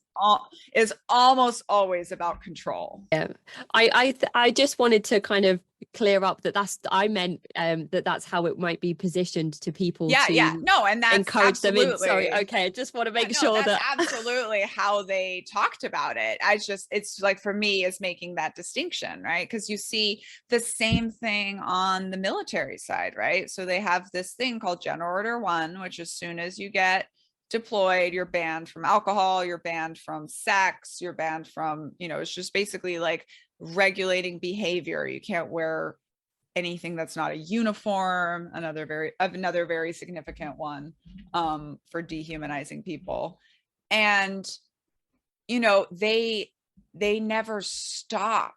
almost always about control. Yeah, I just wanted to kind of clear up that I meant that's how it might be positioned to people Yeah, to no, and that's encourage them in. Sorry, absolutely, okay, I just want to yeah, make no, sure that's that absolutely how they talked about it. It's like, for me, is making that distinction, right? Because you see the same thing on the military side, right? So they have this thing called General Order 1, which as soon as you get deployed, you're banned from alcohol, you're banned from sex, you're banned from, it's just basically like regulating behavior. You can't wear anything that's not a uniform, another very significant one, for dehumanizing people. And they never stop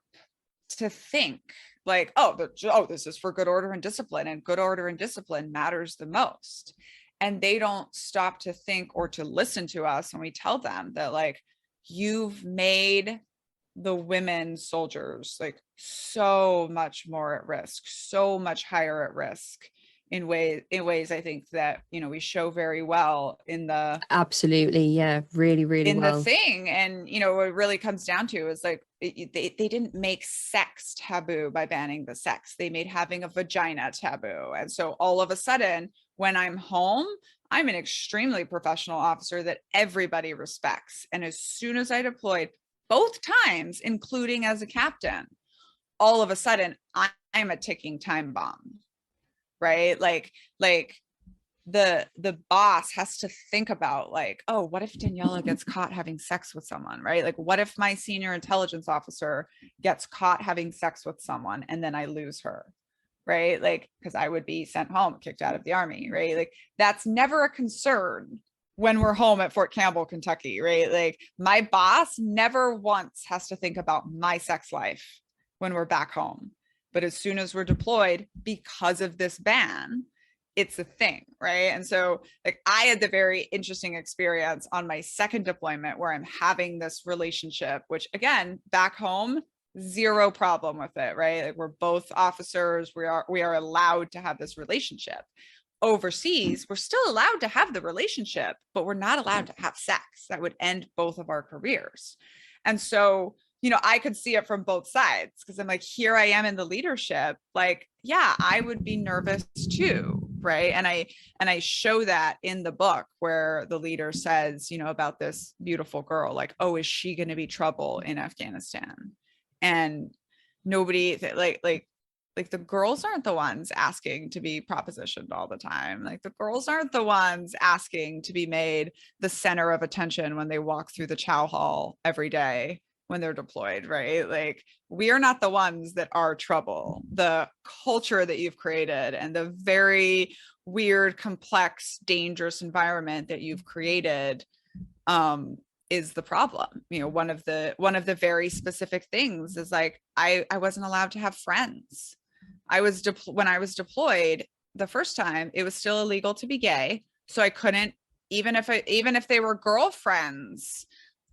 to think like, oh, this is for good order and discipline, and good order and discipline matters the most. And they don't stop to think or to listen to us when we tell them that, like, you've made the women soldiers like so much more at risk, so much higher at risk in ways I think that, you know, we show very well in the Absolutely. Yeah. Really, really well. thing. And, you know, what it really comes down to is like, they didn't make sex taboo by banning the sex. They made having a vagina taboo. And so all of a sudden, when I'm home, I'm an extremely professional officer that everybody respects. And as soon as I deployed, both times, including as a captain, all of a sudden I'm a ticking time bomb, right? Like the boss has to think about, like, oh, what if Daniella gets caught having sex with someone, right? Like, what if my senior intelligence officer gets caught having sex with someone and then I lose her, right? Like, because I would be sent home, kicked out of the army, right? Like, that's never a concern when we're home at Fort Campbell, Kentucky, right? Like, my boss never once has to think about my sex life when we're back home. But as soon as we're deployed, because of this ban, it's a thing, right? And so, like, I had the very interesting experience on my second deployment where I'm having this relationship, which again, back home, zero problem with it, right? Like, we're both officers, we are allowed to have this relationship. Overseas, we're still allowed to have the relationship, but we're not allowed to have sex. That would end both of our careers. And so, you know, I could see it from both sides, because I'm like, here I am in the leadership, like, yeah, I would be nervous too, right? And I show that in the book where the leader says, you know, about this beautiful girl, like, oh, is she going to be trouble in Afghanistan? And nobody, like the girls aren't the ones asking to be propositioned all the time. Like, the girls aren't the ones asking to be made the center of attention when they walk through the chow hall every day when they're deployed, right? Like, we are not the ones that are trouble. The culture that you've created and the very weird, complex, dangerous environment that you've created is the problem. You know, one of the very specific things is, like, I wasn't allowed to have friends. When I was deployed the first time, it was still illegal to be gay. So I couldn't, even if they were girlfriends,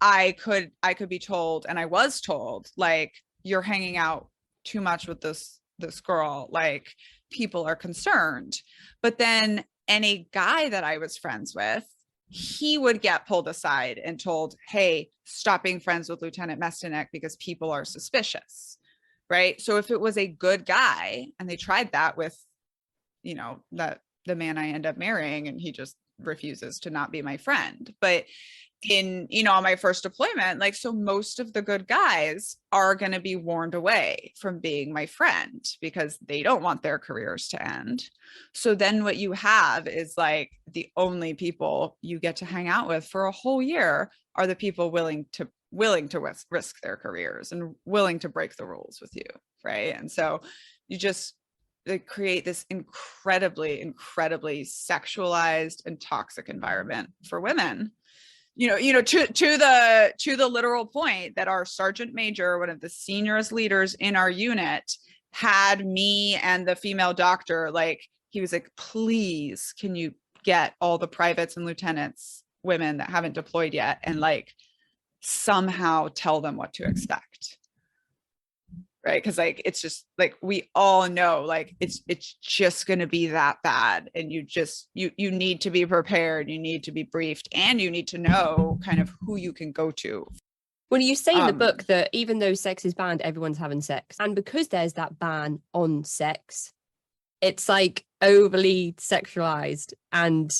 I could be told, and I was told, like, you're hanging out too much with this girl, like, people are concerned. But then any guy that I was friends with, he would get pulled aside and told, hey, stop being friends with Lieutenant Mestyanek because people are suspicious, right? So if it was a good guy, and they tried that with, you know, the man I end up marrying, and he just refuses to not be my friend. But in, you know, on my first deployment, like, so most of the good guys are going to be warned away from being my friend because they don't want their careers to end. So then what you have is, like, the only people you get to hang out with for a whole year are the people willing to risk their careers and willing to break the rules with you, right? And so you just create this incredibly sexualized and toxic environment for women. You know, to the literal point that our sergeant major, one of the seniorest leaders in our unit, had me and the female doctor, like, he was like, please, can you get all the privates and lieutenants, women that haven't deployed yet, and, like, somehow tell them what to expect, right? Because, like, it's just, like, we all know, like, it's just going to be that bad, and you need to be prepared, you need to be briefed, and you need to know kind of who you can go to. Well, you say in the book that even though sex is banned, everyone's having sex, and because there's that ban on sex, it's, like, overly sexualized. And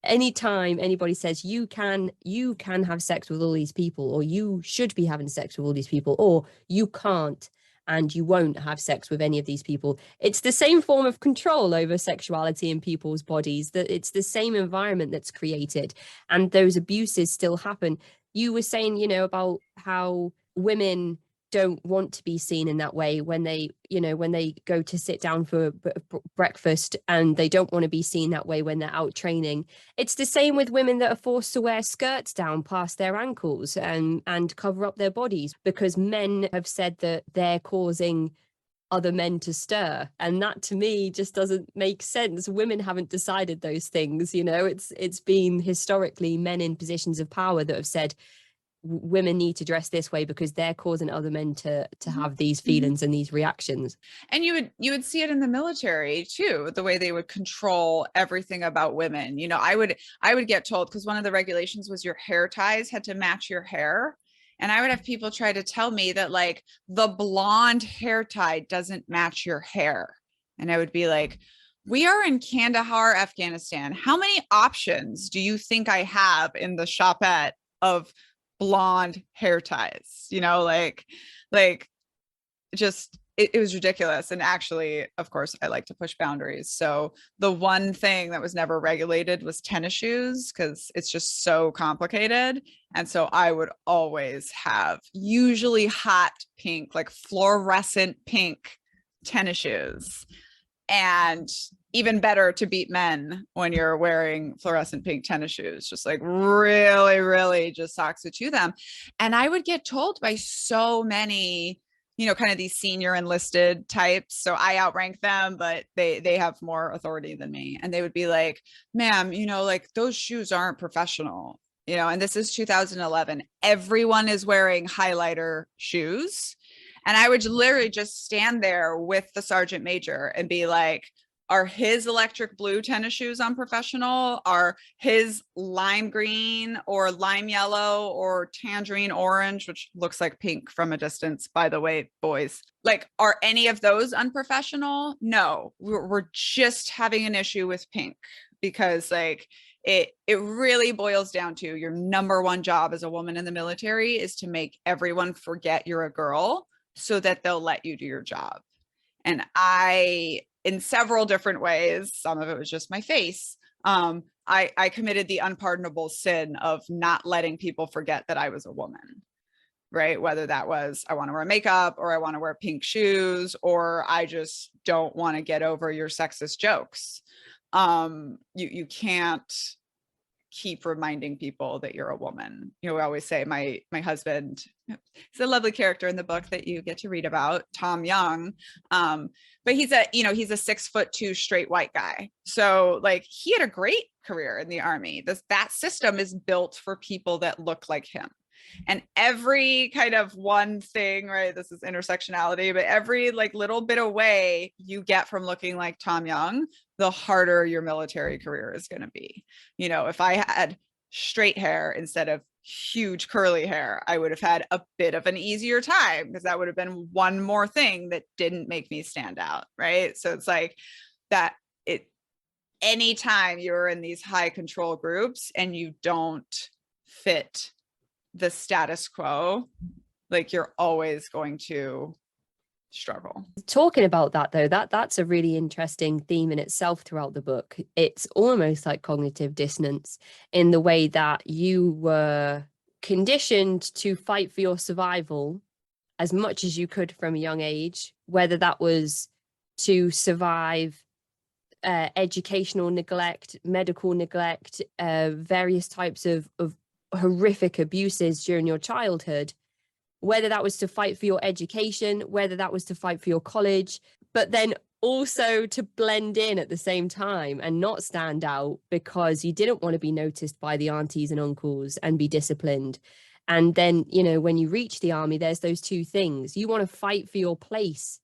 anytime anybody says you can have sex with all these people, or you should be having sex with all these people, or you can't and you won't have sex with any of these people, it's the same form of control over sexuality in people's bodies, that it's the same environment that's created, and those abuses still happen. You were saying, you know, about how women don't want to be seen in that way when they go to sit down for breakfast, and they don't want to be seen that way when they're out training. It's the same with women that are forced to wear skirts down past their ankles and cover up their bodies because men have said that they're causing other men to stir. And that to me just doesn't make sense. Women haven't decided those things, you know. It's been historically men in positions of power that have said women need to dress this way because they're causing other men to have these feelings and these reactions. And you would see it in the military too, the way they would control everything about women. You know, I would get told, because one of the regulations was your hair ties had to match your hair. And I would have people try to tell me that like the blonde hair tie doesn't match your hair. And I would be like, we are in Kandahar, Afghanistan. How many options do you think I have in the shopette of blonde hair ties? You know, like just it was ridiculous. And actually, of course, I like to push boundaries. So the one thing that was never regulated was tennis shoes, because it's just so complicated. And so I would always have usually hot pink, like fluorescent pink tennis shoes. And even better to beat men when you're wearing fluorescent pink tennis shoes, just like really, really just socks to chew them. And I would get told by so many, you know, kind of these senior enlisted types. So I outrank them, but they have more authority than me. And they would be like, ma'am, you know, like those shoes aren't professional, you know, and this is 2011. Everyone is wearing highlighter shoes. And I would literally just stand there with the sergeant major and be like, are his electric blue tennis shoes unprofessional? Are his lime green or lime yellow or tangerine orange, which looks like pink from a distance, by the way, boys, like, are any of those unprofessional? No, we're just having an issue with pink, because like it really boils down to your number one job as a woman in the military is to make everyone forget you're a girl so that they'll let you do your job. And I, in several different ways, some of it was just my face, I committed the unpardonable sin of not letting people forget that I was a woman, right? Whether that was I want to wear makeup, or I want to wear pink shoes, or I just don't want to get over your sexist jokes. You can't keep reminding people that you're a woman. You know, we always say my husband, he's a lovely character in the book that you get to read about, Tom Young. But he's a 6'2" straight white guy. So like he had a great career in the Army. That system is built for people that look like him. And every kind of one thing, right? This is intersectionality, but every like little bit away you get from looking like Tom Young, the harder your military career is going to be. You know, if I had straight hair instead of huge curly hair, I would have had a bit of an easier time, because that would have been one more thing that didn't make me stand out, right? So it's like that. Anytime you're in these high control groups and you don't fit the status quo, like you're always going to struggle. Talking about that though, that's a really interesting theme in itself throughout the book. It's almost like cognitive dissonance in the way that you were conditioned to fight for your survival as much as you could from a young age, whether that was to survive educational neglect, medical neglect, various types of horrific abuses during your childhood, whether that was to fight for your education, whether that was to fight for your college, but then also to blend in at the same time and not stand out because you didn't want to be noticed by the aunties and uncles and be disciplined. And then, you know, when you reach the army, there's those two things. You want to fight for your place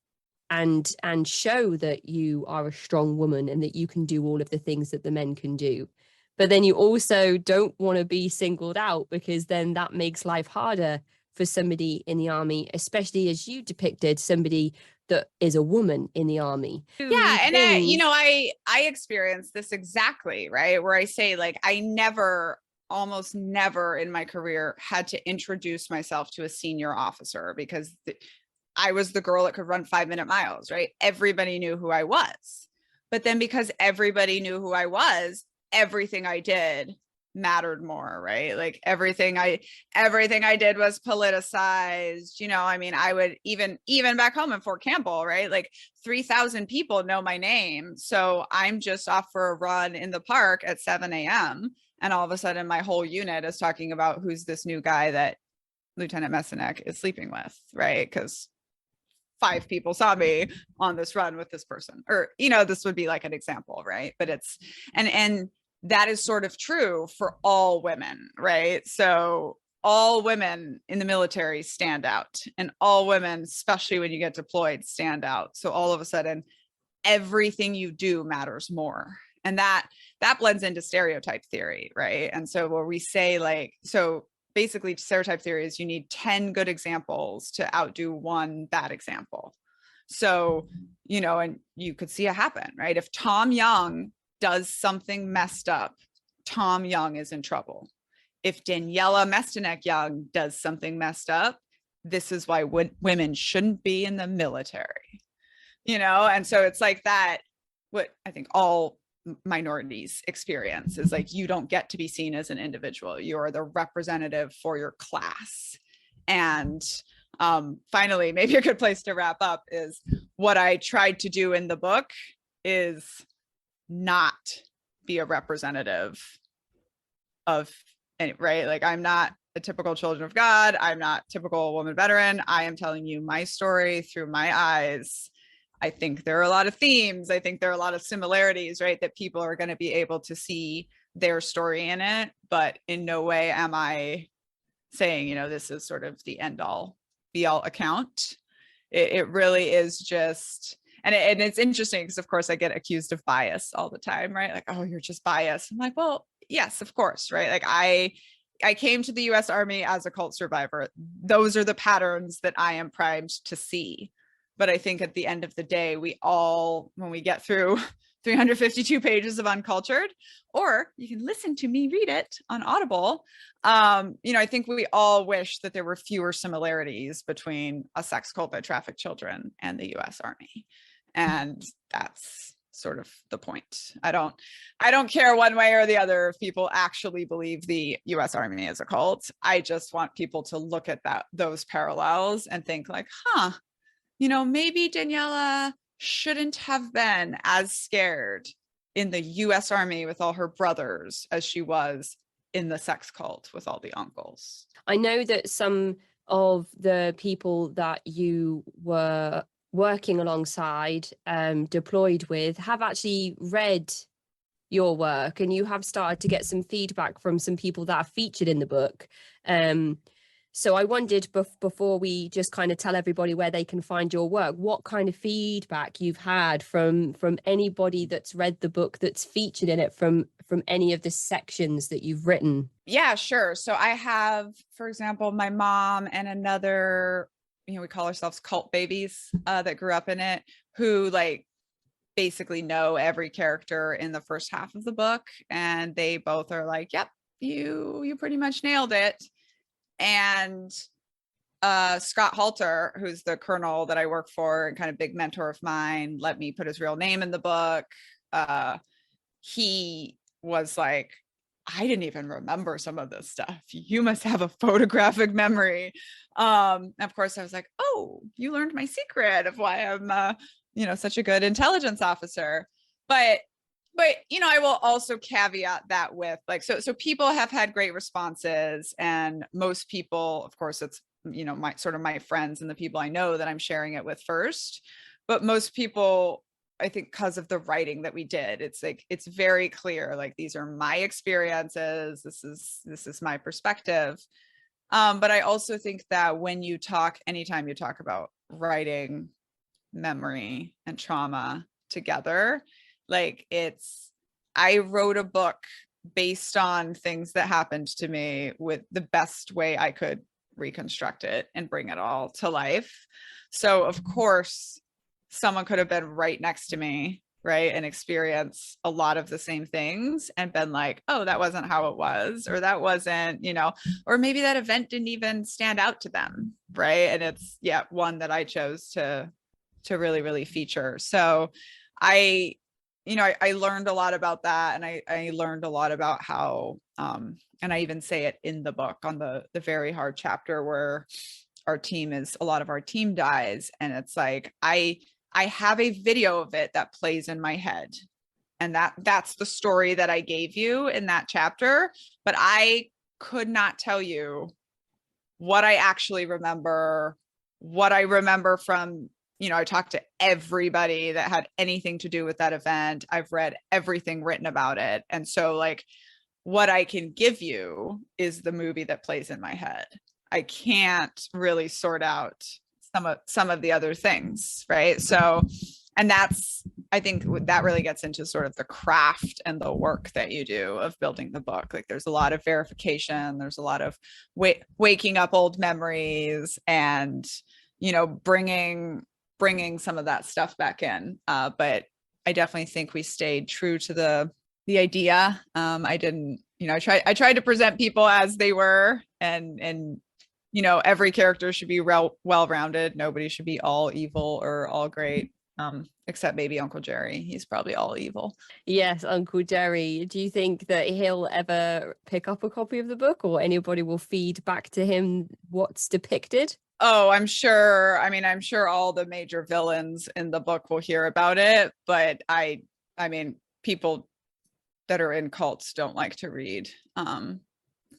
and show that you are a strong woman and that you can do all of the things that the men can do. But then you also don't want to be singled out, because then that makes life harder for somebody in the army, especially as you depicted somebody that is a woman in the army. Yeah. And I experienced this exactly, right? Where I say like, almost never in my career had to introduce myself to a senior officer, because I was the girl that could run 5-minute miles, right? Everybody knew who I was. But then because everybody knew who I was, everything I did mattered more, right? Like everything I did was politicized. You know, I mean, I would even back home in Fort Campbell, right? Like 3,000 people know my name. So I'm just off for a run in the park at 7 a.m. And all of a sudden my whole unit is talking about who's this new guy that Lieutenant Mestyanek is sleeping with, right? Because 5 people saw me on this run with this person, or, this would be like an example, right? But it's, and that is sort of true for all women, right? So all women in the military stand out, and all women, especially when you get deployed, stand out. So all of a sudden, everything you do matters more. And that blends into stereotype theory, right? And so where we say like, so basically stereotype theory is you need 10 good examples to outdo one bad example. So, and you could see it happen, right? If Tom Young does something messed up, Tom Young is in trouble. If Daniella Mestyanek Young does something messed up, this is why women shouldn't be in the military, And so it's like that, what I think all minorities experience is like, you don't get to be seen as an individual. You're the representative for your class. And finally, maybe a good place to wrap up is what I tried to do in the book is not be a representative of any, right? Like, I'm not a typical Children of God. I'm not typical woman veteran. I am telling you my story through my eyes. I think there are a lot of themes. I think there are a lot of similarities, right? That people are going to be able to see their story in it, but in no way am I saying, this is sort of the end all be all account. It really is just, and it's interesting because of course I get accused of bias all the time, right? Like, oh, you're just biased. I'm like, well, yes, of course, right? Like I came to the US Army as a cult survivor. Those are the patterns that I am primed to see. But I think at the end of the day, we all, when we get through 352 pages of Uncultured, or you can listen to me read it on Audible, I think we all wish that there were fewer similarities between a sex cult that trafficked children and the US Army. And that's sort of the point. I don't care one way or the other if people actually believe the US Army is a cult. I just want people to look at those parallels and think like, maybe Daniella shouldn't have been as scared in the US Army with all her brothers as she was in the sex cult with all the uncles. I know that some of the people that you were working alongside, deployed with, have actually read your work, and you have started to get some feedback from some people that are featured in the book. So I wondered, before we just kind of tell everybody where they can find your work, what kind of feedback you've had from anybody that's read the book that's featured in it, from any of the sections that you've written. Yeah, sure. So I have, for example, my mom and another, we call ourselves cult babies, that grew up in it, who like basically know every character in the first half of the book. And they both are like, yep, you pretty much nailed it. And Scott Halter, who's the colonel that I work for and kind of big mentor of mine, let me put his real name in the book. He was like, I didn't even remember some of this stuff. You must have a photographic memory. Of course, I was like, oh, you learned my secret of why I'm, such a good intelligence officer. But I will also caveat that with like, so people have had great responses, and most people, of course, it's, my friends and the people I know that I'm sharing it with first, but most people, I think, because of the writing that we did, it's like, it's very clear, like, these are my experiences. This is my perspective. But I also think that anytime you talk about writing, memory, and trauma together, like, I wrote a book based on things that happened to me with the best way I could reconstruct it and bring it all to life. So of course, someone could have been right next to me, right, and experience a lot of the same things and been like, oh, that wasn't how it was, or that wasn't, or maybe that event didn't even stand out to them, right? And it's, one that I chose to really, really feature. So I learned a lot about that. And I learned a lot about how, and I even say it in the book on the very hard chapter where a lot of our team dies. And it's like, I have a video of it that plays in my head. And that's the story that I gave you in that chapter. But I could not tell you what I actually remember, what I remember from I talked to everybody that had anything to do with that event. I've read everything written about it. And so like what I can give you is the movie that plays in my head. I can't really sort out some of the other things, right? So, and I think that really gets into sort of the craft and the work that you do of building the book. Like there's a lot of verification, there's a lot of waking up old memories and, bringing some of that stuff back in. But I definitely think we stayed true to the idea. I didn't, I tried to present people as they were, and every character should be well-rounded. Nobody should be all evil or all great, except maybe Uncle Jerry. He's probably all evil. Yes, Uncle Jerry. Do you think that he'll ever pick up a copy of the book, or anybody will feed back to him what's depicted? Oh, I'm sure. I mean, I'm sure all the major villains in the book will hear about it, but I mean, people that are in cults don't like to read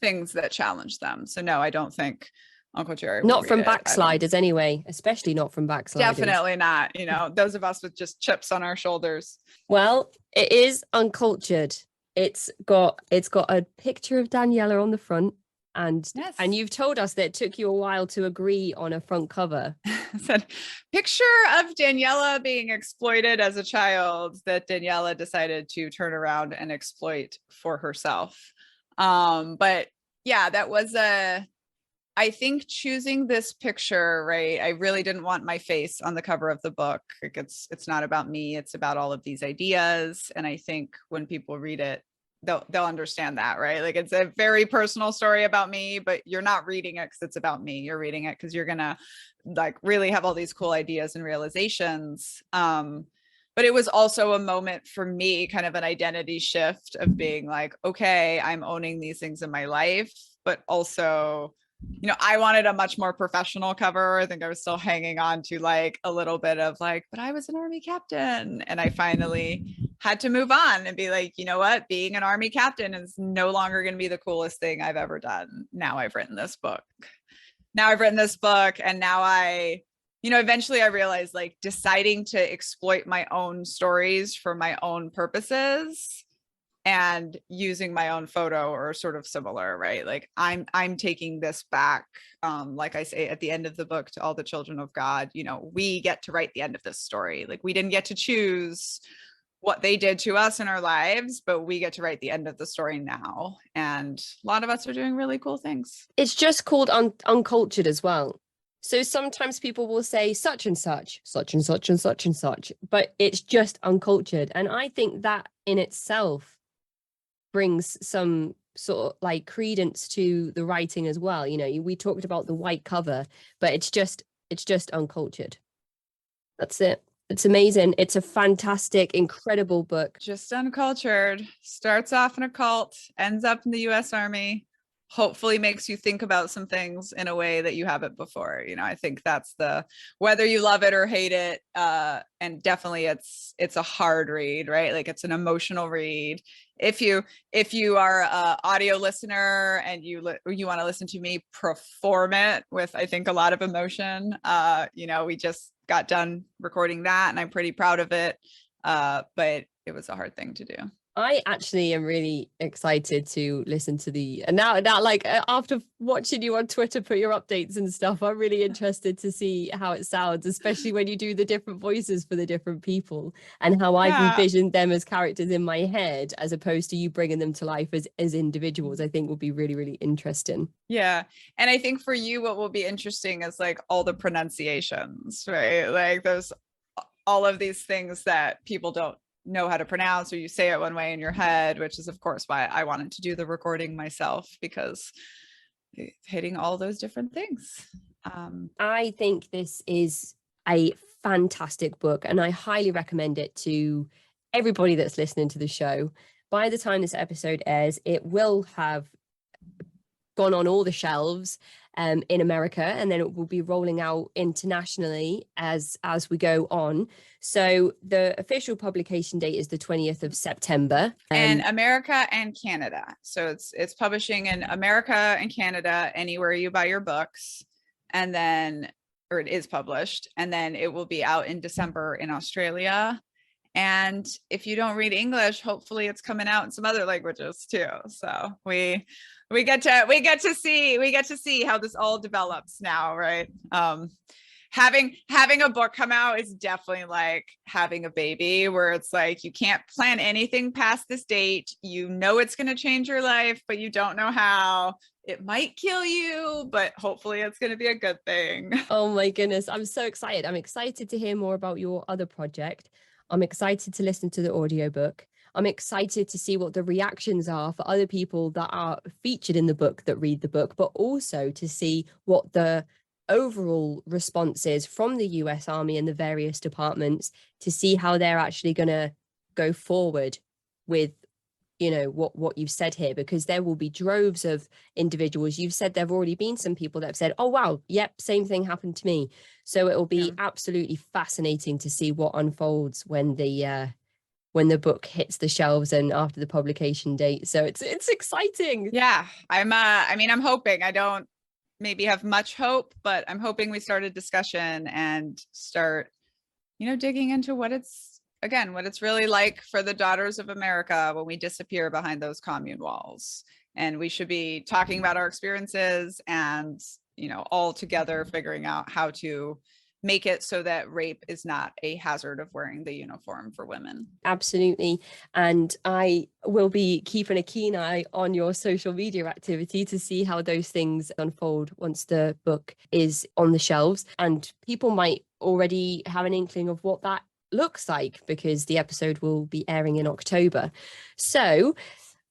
things that challenge them. So no, I don't think Uncle Jerry will Not from read it. backsliders anyway, especially not from backsliders. Definitely not. Those of us with just chips on our shoulders. Well, it is uncultured. It's got a picture of Daniella on the front, and Yes. and you've told us that it took you a while to agree on a front cover. Said picture of Daniella being exploited as a child that Daniella decided to turn around and exploit for herself. But yeah, that was I think choosing this picture, right? I really didn't want my face on the cover of the book. Like it's not about me, it's about all of these ideas. And I think when people read it, they'll understand that, right? Like it's a very personal story about me, but you're not reading it because it's about me. You're reading it because you're gonna like really have all these cool ideas and realizations. But it was also a moment for me, kind of an identity shift of being like, okay, I'm owning these things in my life, but also, I wanted a much more professional cover. I think I was still hanging on to like a little bit of like, but I was an Army captain. And I finally had to move on and be like, you know what? Being an Army captain is no longer going to be the coolest thing I've ever done. Now I've written this book. And now eventually I realized like deciding to exploit my own stories for my own purposes and using my own photo or sort of similar, right? Like I'm taking this back. Like I say at the end of the book to all the children of God, we get to write the end of this story. Like we didn't get to choose what they did to us in our lives, but we get to write the end of the story now. And a lot of us are doing really cool things. It's just called uncultured as well. So sometimes people will say such and such, such and such and such and such, but it's just uncultured. And I think that in itself brings some sort of like credence to the writing as well. We talked about the white cover, but it's just uncultured. That's it. It's amazing. It's a fantastic, incredible book. Just Uncultured. Starts off in a cult, ends up in the US Army, hopefully makes you think about some things in a way that you haven't before. I think that's whether you love it or hate it. And definitely it's a hard read, right? Like it's an emotional read. If you are a audio listener and you want to listen to me perform it with, I think, a lot of emotion, we just got done recording that and I'm pretty proud of it. But it was a hard thing to do. I actually am really excited to listen to and now like after watching you on Twitter put your updates and stuff, I'm really interested to see how it sounds, especially when you do the different voices for the different people and how I've envisioned them as characters in my head as opposed to you bringing them to life as individuals. I think will be really, really interesting. Yeah. And I think for you, what will be interesting is like all the pronunciations, right? Like there's all of these things that people don't know how to pronounce, or you say it one way in your head, which is of course why I wanted to do the recording myself, because hitting all those different things. I think this is a fantastic book and I highly recommend it to everybody that's listening to the show. By the time this episode airs, it will have gone on all the shelves in America, and then it will be rolling out internationally as we go on. So the official publication date is the 20th of September. And America and Canada. So it's publishing in America and Canada, anywhere you buy your books. And then or it is published, and then it will be out in December in Australia. And if you don't read English, hopefully it's coming out in some other languages too. So we get to see how this all develops now, right? Having a book come out is definitely like having a baby, where it's like you can't plan anything past this date. You know it's going to change your life, but you don't know how. It might kill you, but hopefully it's going to be a good thing. Oh my goodness, I'm so excited. I'm excited to hear more about your other project. I'm excited to listen to the audiobook. I'm excited to see what the reactions are for other people that are featured in the book that read the book, but also to see what the overall response is from the US Army and the various departments, to see how they're actually going to go forward with, you know, what you've said here, because there will be droves of individuals. You've said there've already been some people that have said, oh wow, yep, same thing happened to me. So it will be absolutely fascinating to see what unfolds when the book hits the shelves and after the publication date. So it's exciting. Yeah, I'm hoping. I don't maybe have much hope, but I'm hoping we start a discussion and start, digging into what it's really like for the daughters of America when we disappear behind those commune walls. And we should be talking about our experiences and, all together figuring out how to make it so that rape is not a hazard of wearing the uniform for women. Absolutely. And I will be keeping a keen eye on your social media activity to see how those things unfold once the book is on the shelves. And people might already have an inkling of what that looks like, because the episode will be airing in October. So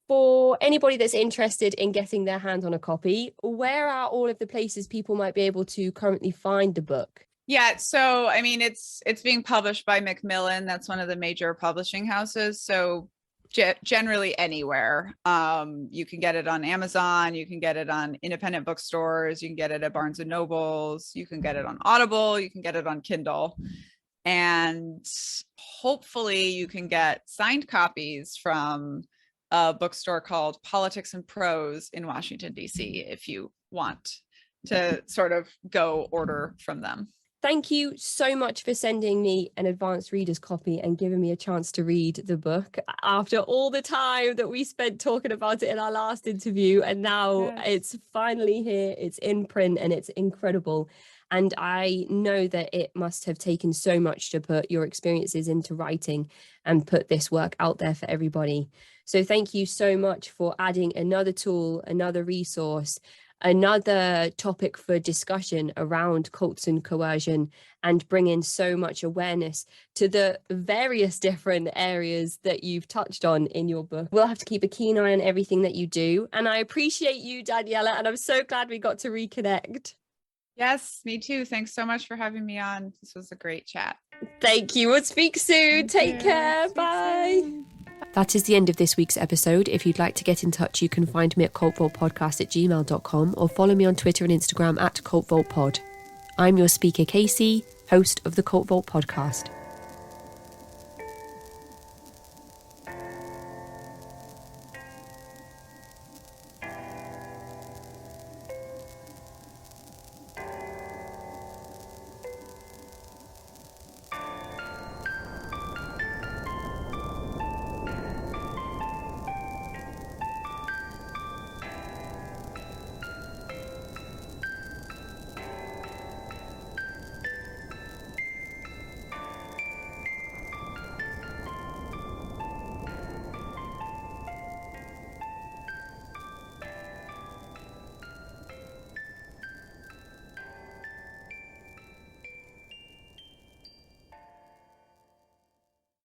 for anybody that's interested in getting their hands on a copy, where are all of the places people might be able to currently find the book? Yeah, so it's being published by Macmillan. That's one of the major publishing houses. So generally anywhere. You can get it on Amazon, you can get it on independent bookstores, you can get it at Barnes and Nobles, you can get it on Audible, you can get it on Kindle. And hopefully you can get signed copies from a bookstore called Politics and Prose in Washington, D.C. if you want to sort of go order from them. Thank you so much for sending me an advanced reader's copy and giving me a chance to read the book after all the time that we spent talking about it in our last interview. And now It's finally here, it's in print, and it's incredible. And I know that it must have taken so much to put your experiences into writing and put this work out there for everybody. So thank you so much for adding another tool, another resource, another topic for discussion around cults and coercion, and bringing so much awareness to the various different areas that you've touched on in your book. We'll have to keep a keen eye on everything that you do. And I appreciate you, Daniella, and I'm so glad we got to reconnect. Yes, me too. Thanks so much for having me on. This was a great chat. Thank you. We'll speak soon. Take care. Bye. That is the end of this week's episode. If you'd like to get in touch, you can find me at cultvaultpodcast@gmail.com or follow me on Twitter and Instagram @cultvaultpod. I'm your speaker, Casey, host of the Cult Vault podcast.